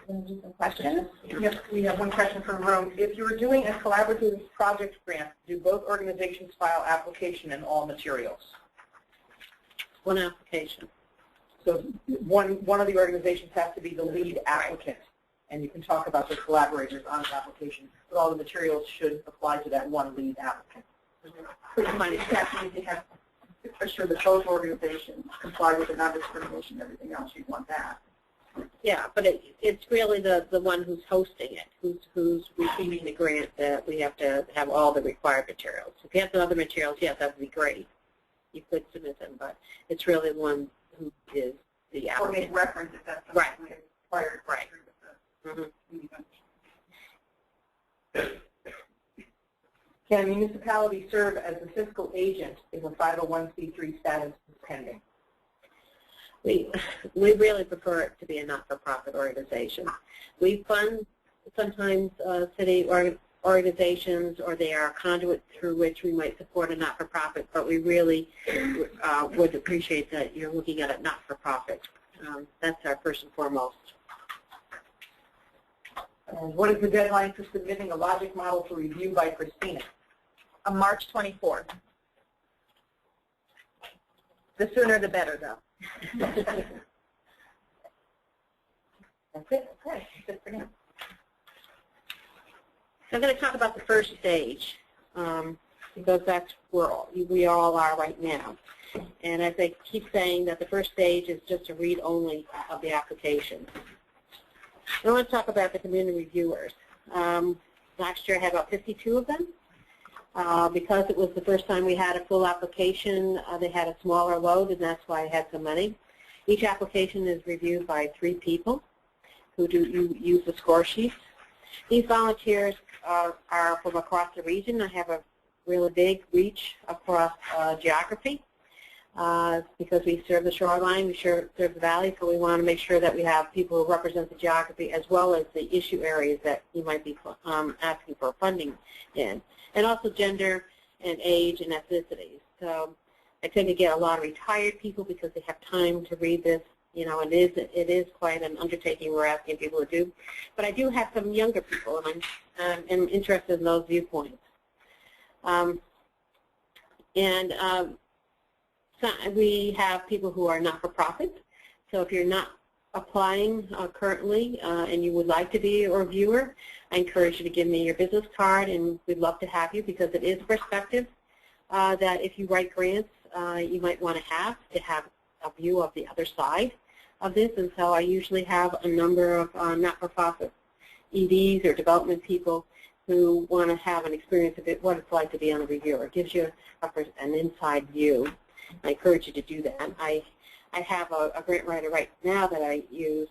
Some questions? Yes, we have one question from the room. If you were doing a collaborative project grant, do both organizations file application and all materials? One application. So one of the organizations has to be the lead applicant, and you can talk about the collaborators on the application, but all the materials should apply to that one lead applicant. So you might need to have assure that those organizations comply with the non-discrimination and everything else. You'd want that. Yeah, but it's really the one who's hosting it, who's receiving the grant, that we have to have all the required materials. If you have some other materials, yes, that would be great. You could submit them, but it's really one who is the applicant. Or make reference if that's right. Required. Right. Can a municipality serve as a fiscal agent if a 501c3 status is pending? We really prefer it to be a not-for-profit organization. We fund sometimes city organizations, or they are a conduit through which we might support a not-for-profit, but we really would appreciate that you're looking at a not-for-profit. That's our first and foremost. And what is the deadline for submitting a logic model for review by Christina? March 24th. The sooner the better, though. That's it. Okay. That's it for now. I'm going to talk about the first stage, because that's where we all are right now. And as I keep saying, that the first stage is just a read-only of the application. I want to talk about the community reviewers. Last year I had about 52 of them. Because it was the first time we had a full application, they had a smaller load, and that's why I had so many. Each application is reviewed by 3 people who use the score sheets. These volunteers are from across the region. I have a really big reach across geography because we serve the shoreline, we serve the valley, so we want to make sure that we have people who represent the geography as well as the issue areas that you might be asking for funding in. And also gender and age and ethnicity. So I tend to get a lot of retired people because they have time to read this. You know, and it is quite an undertaking we're asking people to do. But I do have some younger people, and I'm interested in those viewpoints. So we have people who are not-for-profit. So if you're not applying currently and you would like to be a reviewer, I encourage you to give me your business card, and we'd love to have you, because it is perspective that if you write grants, you might want to have a view of the other side of this. And so I usually have a number of not-for-profit EDs or development people who want to have an experience of what it's like to be on a reviewer. It gives you an inside view. I encourage you to do that. I have a grant writer right now that I use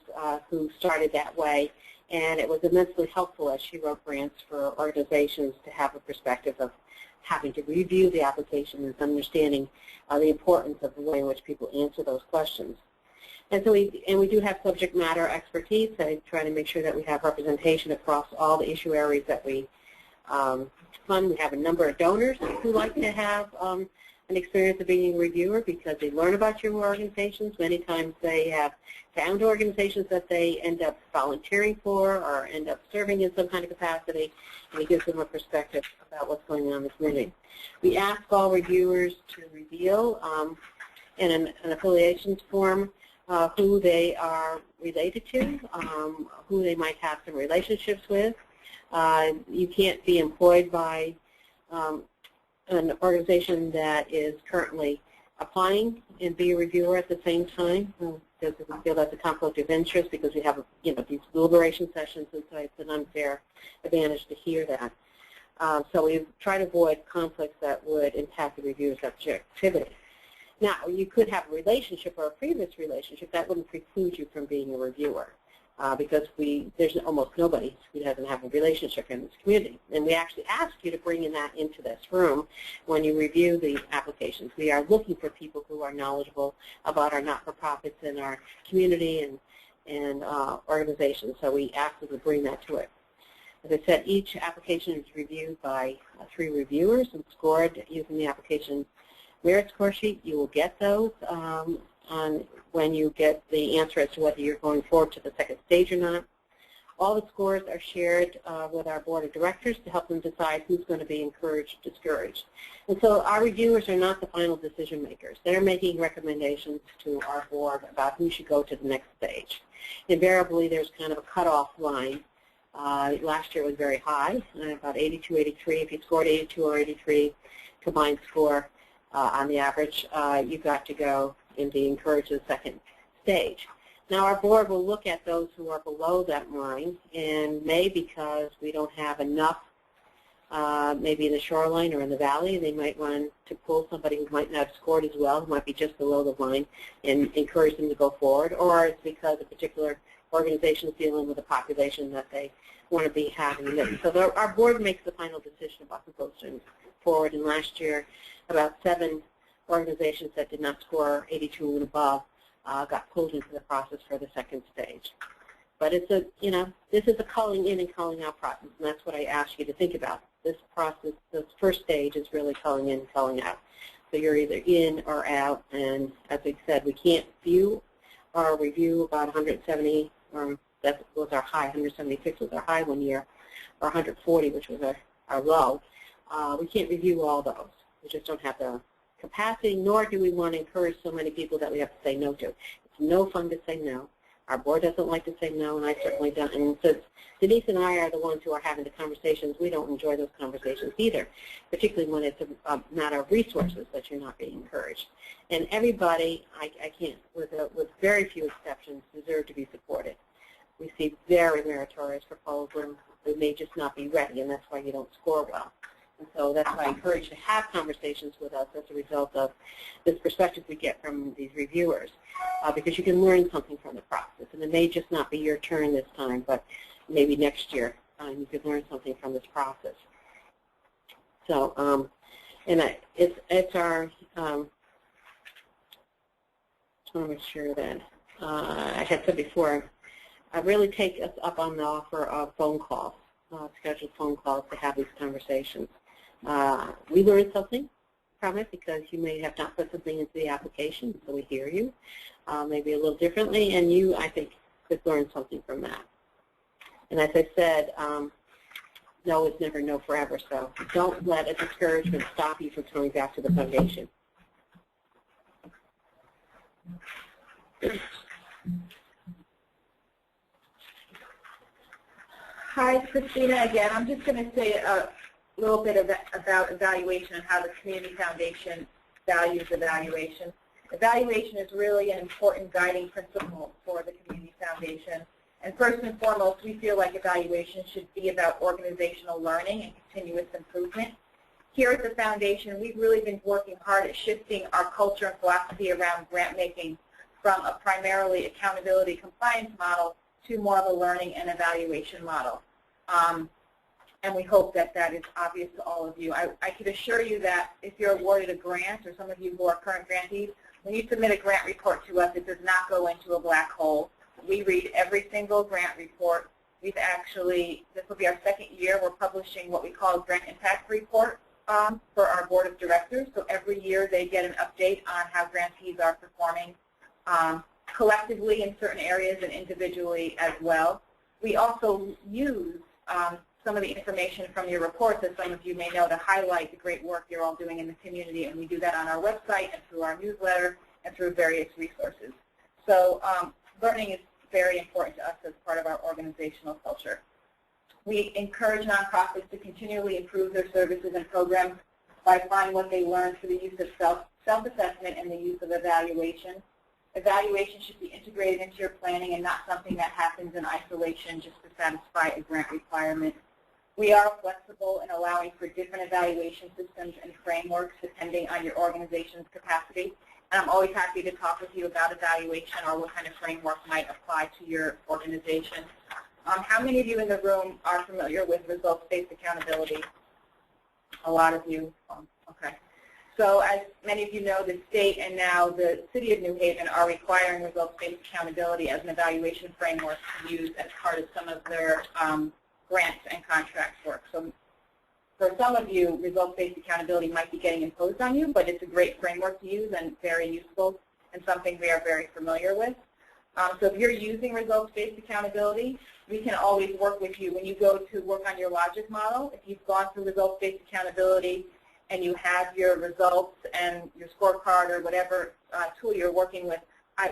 who started that way, and it was immensely helpful as she wrote grants for organizations to have a perspective of having to review the application and understanding the importance of the way in which people answer those questions. And so we do have subject matter expertise. I try to make sure that we have representation across all the issue areas that we fund. We have a number of donors who like to have an experience of being a reviewer because they learn about your organizations. Many times they have found organizations that they end up volunteering for or end up serving in some kind of capacity, and it gives them a perspective about what's going on in the community. We ask all reviewers to reveal in an affiliations form who they are related to, who they might have some relationships with. You can't be employed by an organization that is currently applying and be a reviewer at the same time, because we feel that's a conflict of interest because we have these deliberation sessions, and so it's an unfair advantage to hear that. So we try to avoid conflicts that would impact the reviewer's objectivity. Now, you could have a relationship or a previous relationship. That wouldn't preclude you from being a reviewer because there's almost nobody who doesn't have a relationship in this community. And we actually ask you to bring that into this room when you review the applications. We are looking for people who are knowledgeable about our not-for-profits in our community and organizations. So we ask them to bring that to it. As I said, each application is reviewed by 3 reviewers and scored using the application merit score sheet. You will get those when you get the answer as to whether you're going forward to the second stage or not. All the scores are shared with our board of directors to help them decide who's going to be encouraged or discouraged. And so our reviewers are not the final decision makers. They're making recommendations to our board about who should go to the next stage. Invariably, there's kind of a cutoff line. Last year it was very high, about 82, 83. If you scored 82 or 83, combined score on the average, you got to go and be encouraged to the second stage. Now our board will look at those who are below that line, and because we don't have enough, maybe in the shoreline or in the valley, they might want to pull somebody who might not have scored as well, who might be just below the line, and encourage them to go forward, or it's because a particular organization is dealing with a population that they want to be having. So our board makes the final decision about who goes forward, and last year about 7 organizations that did not score 82 and above got pulled into the process for the second stage. But it's a, this is a culling in and culling out process, and that's what I ask you to think about. This process, this first stage is really culling in and culling out. So you're either in or out, and as we said, we can't view or review about 170, that was our high, 176 was our high one year, or 140, which was our low. We can't review all those. We just don't have the capacity, nor do we want to encourage so many people that we have to say no to. It's no fun to say no. Our board doesn't like to say no, and I certainly don't. And since Denise and I are the ones who are having the conversations, we don't enjoy those conversations either, particularly when it's a matter of resources that you're not being encouraged. And everybody, I can't, with very few exceptions, deserve to be supported. We see very meritorious proposals who may just not be ready, and that's why you don't score well. And so that's why I encourage you to have conversations with us as a result of this perspective we get from these reviewers, because you can learn something from the process. And it may just not be your turn this time, but maybe next year you could learn something from this process. So, it's our, I just want to make sure that, I had said before, I really take us up on the offer of phone calls, scheduled phone calls to have these conversations. We learned something from it because you may have not put something into the application, so we hear you maybe a little differently, and you, I think, could learn something from that. And as I said, no is never no forever, so don't let a discouragement stop you from coming back to the foundation. Hi, Christina again. I'm just going to say a little bit about evaluation and how the Community Foundation values evaluation. Evaluation is really an important guiding principle for the Community Foundation. And first and foremost, we feel like evaluation should be about organizational learning and continuous improvement. Here at the Foundation, we've really been working hard at shifting our culture and philosophy around grant making from a primarily accountability compliance model to more of a learning and evaluation model. And we hope that that is obvious to all of you. I can assure you that if you're awarded a grant, or some of you who are current grantees, when you submit a grant report to us, it does not go into a black hole. We read every single grant report. We've actually, this will be our second year, we're publishing what we call a grant impact report for our board of directors. So every year they get an update on how grantees are performing collectively in certain areas and individually as well. We also use some of the information from your reports, as some of you may know, to highlight the great work you're all doing in the community, and we do that on our website and through our newsletter and through various resources. So learning is very important to us as part of our organizational culture. We encourage nonprofits to continually improve their services and programs by applying what they learn through the use of self-assessment and the use of evaluation. Evaluation should be integrated into your planning and not something that happens in isolation just to satisfy a grant requirement. We are flexible in allowing for different evaluation systems and frameworks depending on your organization's capacity. And I'm always happy to talk with you about evaluation or what kind of framework might apply to your organization. How many of you in the room are familiar with results-based accountability? A lot of you. Okay. So as many of you know, the state and now the City of New Haven are requiring results-based accountability as an evaluation framework to use as part of some of their grants and contract work. So for some of you, results-based accountability might be getting imposed on you, but it's a great framework to use and very useful and something we are very familiar with. So if you're using results-based accountability, we can always work with you. When you go to work on your logic model, if you've gone through results-based accountability and you have your results and your scorecard or whatever tool you're working with,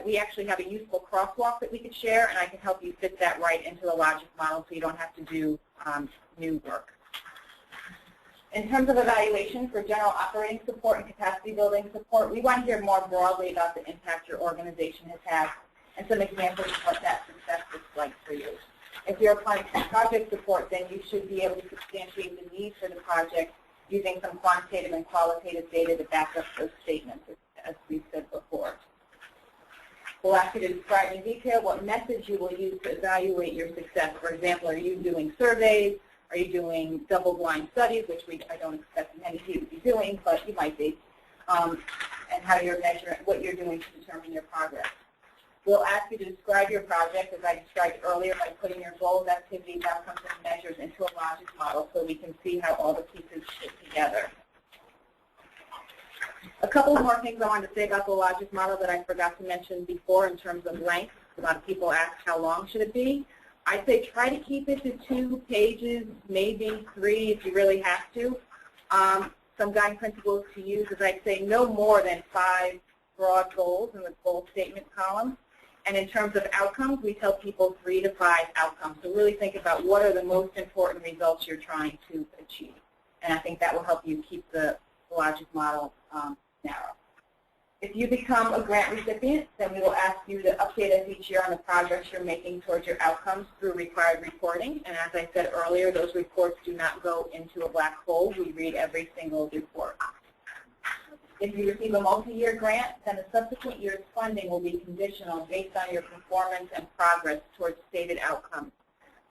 we actually have a useful crosswalk that we could share, and I can help you fit that right into the logic model so you don't have to do new work. In terms of evaluation for general operating support and capacity building support, we want to hear more broadly about the impact your organization has had and some examples of what that success looks like for you. If you're applying for project support, then you should be able to substantiate the need for the project using some quantitative and qualitative data to back up those statements, as we said before. We'll ask you to describe in detail what methods you will use to evaluate your success. For example, are you doing surveys? Are you doing double-blind studies, which I don't expect many of you to be doing, but you might be, and how you're measuring, what you're doing to determine your progress. We'll ask you to describe your project, as I described earlier, by putting your goals, activities, outcomes, and measures into a logic model so we can see how all the pieces fit together. A couple more things I wanted to say about the logic model that I forgot to mention before in terms of length. A lot of people ask how long should it be. I'd say try to keep it to 2 pages, maybe 3 if you really have to. Some guiding principles to use is I'd say no more than 5 broad goals in the goal statement column. And in terms of outcomes, we tell people 3 to 5 outcomes. So really think about what are the most important results you're trying to achieve. And I think that will help you keep the logic model narrow. If you become a grant recipient, then we will ask you to update us each year on the progress you're making towards your outcomes through required reporting. And as I said earlier, those reports do not go into a black hole. We read every single report. If you receive a multi-year grant, then the subsequent year's funding will be conditional based on your performance and progress towards stated outcomes.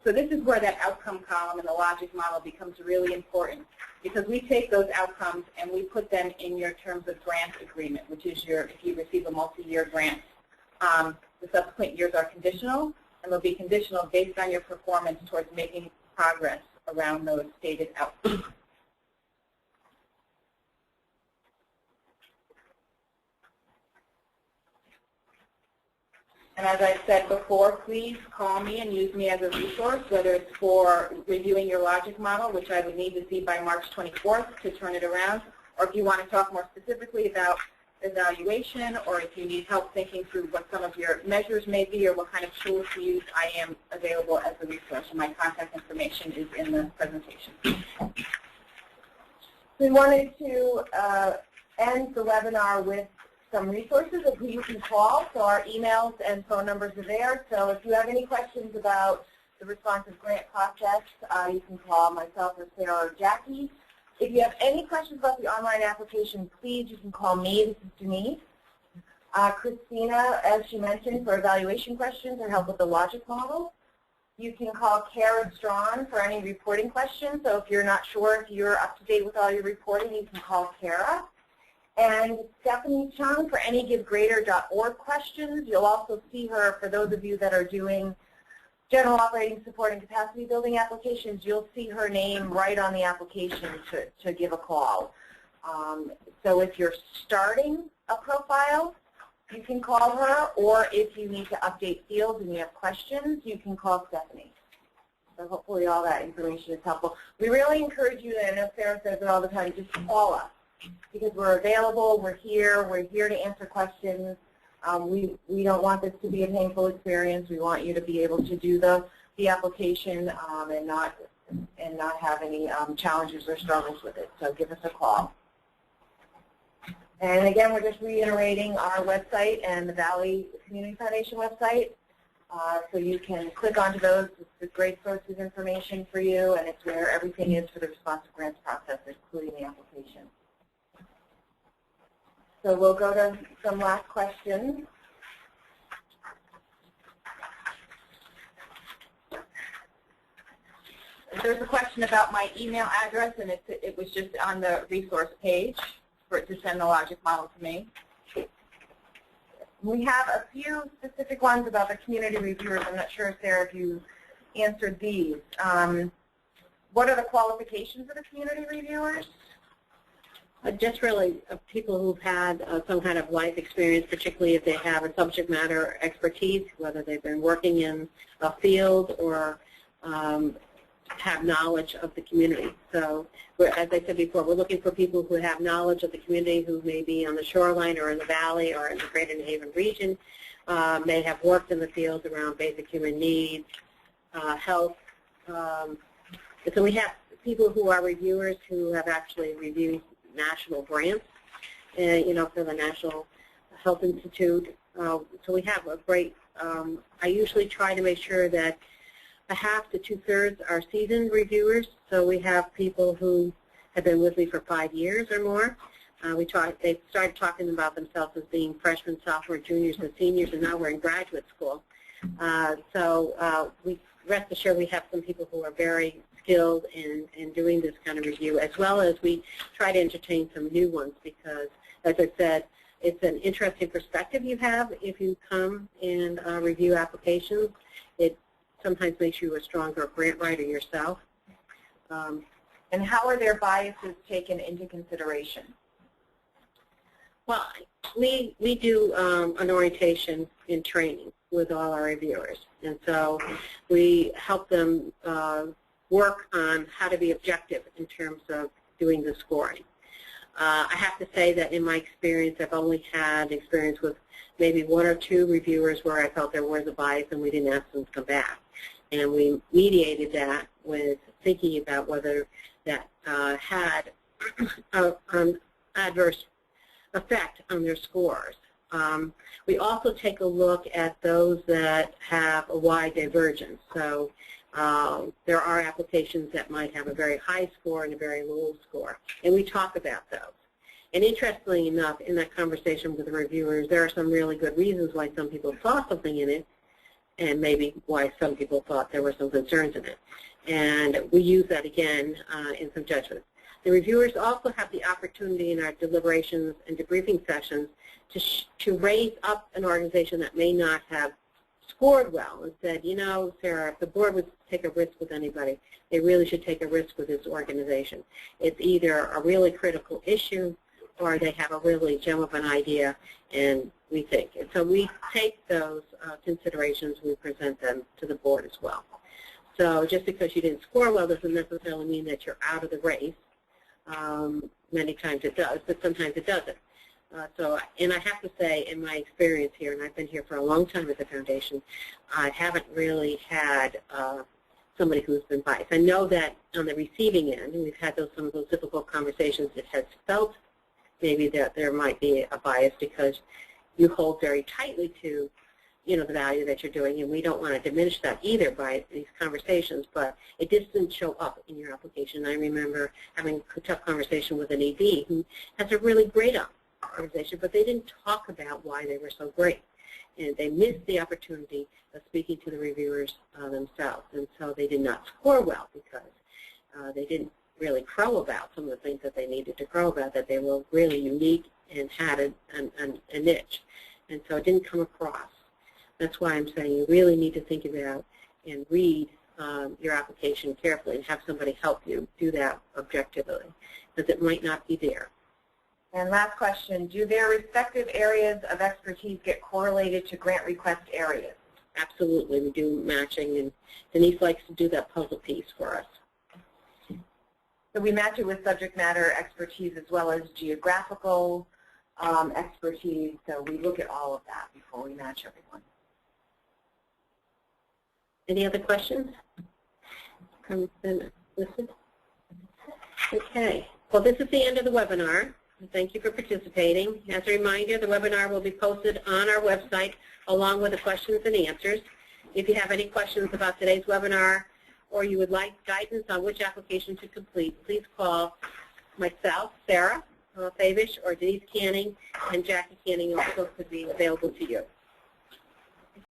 So this is where that outcome column in the logic model becomes really important, because we take those outcomes and we put them in your terms of grant agreement, which is if you receive a multi-year grant. The subsequent years are conditional, and they'll be conditional based on your performance towards making progress around those stated outcomes. And as I said before, please call me and use me as a resource, whether it's for reviewing your logic model, which I would need to see by March 24th to turn it around, or if you want to talk more specifically about evaluation, or if you need help thinking through what some of your measures may be or what kind of tools to use, I am available as a resource. And my contact information is in the presentation. We wanted to end the webinar with some resources of who you can call. So our emails and phone numbers are there. So if you have any questions about the responsive grant process, you can call myself or Sarah or Jackie. If you have any questions about the online application, please, you can call me. This is Denise. Christina, as she mentioned, for evaluation questions or help with the logic model. You can call Kara Strawn for any reporting questions. So if you're not sure if you're up to date with all your reporting, you can call Kara. And Stephanie Chung for any givegreater.org questions. You'll also see her, for those of you that are doing general operating support and capacity building applications, you'll see her name right on the application to give a call. So if you're starting a profile, you can call her, or if you need to update fields and you have questions, you can call Stephanie. So hopefully all that information is helpful. We really encourage you, and I know Sarah says it all the time, just call us, because we're available, we're here to answer questions. We don't want this to be a painful experience. We want you to be able to do the application and not have any challenges or struggles with it. So give us a call. And again, we're just reiterating our website and the Valley Community Foundation website. So you can click onto those. It's a great source of information for you, and it's where everything is for the responsive grants process, including the application. So we'll go to some last questions. There's a question about my email address, and it was just on the resource page for it to send the logic model to me. We have a few specific ones about the community reviewers. I'm not sure, Sarah, if you answered these. What are the qualifications of the community reviewers? Just really people who've had some kind of life experience, particularly if they have a subject matter expertise, whether they've been working in a field or have knowledge of the community. So, as I said before, we're looking for people who have knowledge of the community, who may be on the shoreline or in the valley or in the Greater New Haven region, may have worked in the fields around basic human needs, health. So we have people who are reviewers who have actually reviewed national grants, for the National Health Institute. So we have a great, I usually try to make sure that a half to two-thirds are seasoned reviewers. So we have people who have been with me for 5 years or more. They started talking about themselves as being freshmen, sophomore, juniors, and seniors, and now we're in graduate school. We rest assured we have some people who are very skilled in doing this kind of review, as well as we try to entertain some new ones because, as I said, it's an interesting perspective you have if you come and review applications. It sometimes makes you a stronger grant writer yourself. And how are their biases taken into consideration? Well, we do an orientation in training with all our reviewers, and so we help them work on how to be objective in terms of doing the scoring. I have to say that in my experience, I've only had experience with maybe 1 or 2 reviewers where I felt there was a bias and we didn't ask them to come back. And we mediated that with thinking about whether that had an adverse effect on their scores. We also take a look at those that have a wide divergence. So there are applications that might have a very high score and a very low score, and we talk about those. And interestingly enough, in that conversation with the reviewers, there are some really good reasons why some people saw something in it, and maybe why some people thought there were some concerns in it. And we use that again in some judgments. The reviewers also have the opportunity in our deliberations and debriefing sessions to raise up an organization that may not have scored well and said, Sarah, if the board would take a risk with anybody, they really should take a risk with this organization. It's either a really critical issue or they have a really gem of an idea, and we think. And so we take those considerations, we present them to the board as well. So just because you didn't score well doesn't necessarily mean that you're out of the race. Many times it does, but sometimes it doesn't. And I have to say, in my experience here, and I've been here for a long time at the foundation, I haven't really had somebody who's been biased. I know that on the receiving end, we've had some of those difficult conversations. It has felt maybe that there might be a bias because you hold very tightly to the value that you're doing, and we don't want to diminish that either by these conversations, but it just didn't show up in your application. I remember having a tough conversation with an ED who has a really great organization, but they didn't talk about why they were so great, and they missed the opportunity of speaking to the reviewers themselves, and so they did not score well because they didn't really crow about some of the things that they needed to crow about, that they were really unique and had a niche, and so it didn't come across. That's why I'm saying you really need to think about and read your application carefully and have somebody help you do that objectively, because it might not be there. And last question, do their respective areas of expertise get correlated to grant request areas? Absolutely, we do matching, and Denise likes to do that puzzle piece for us. So we match it with subject matter expertise as well as geographical expertise, so we look at all of that before we match everyone. Any other questions? Okay. Well, this is the end of the webinar. Thank you for participating. As a reminder, the webinar will be posted on our website along with the questions and answers. If you have any questions about today's webinar or you would like guidance on which application to complete, please call myself, Sarah Favish, or Denise Canning, and Jackie Canning also could be available to you.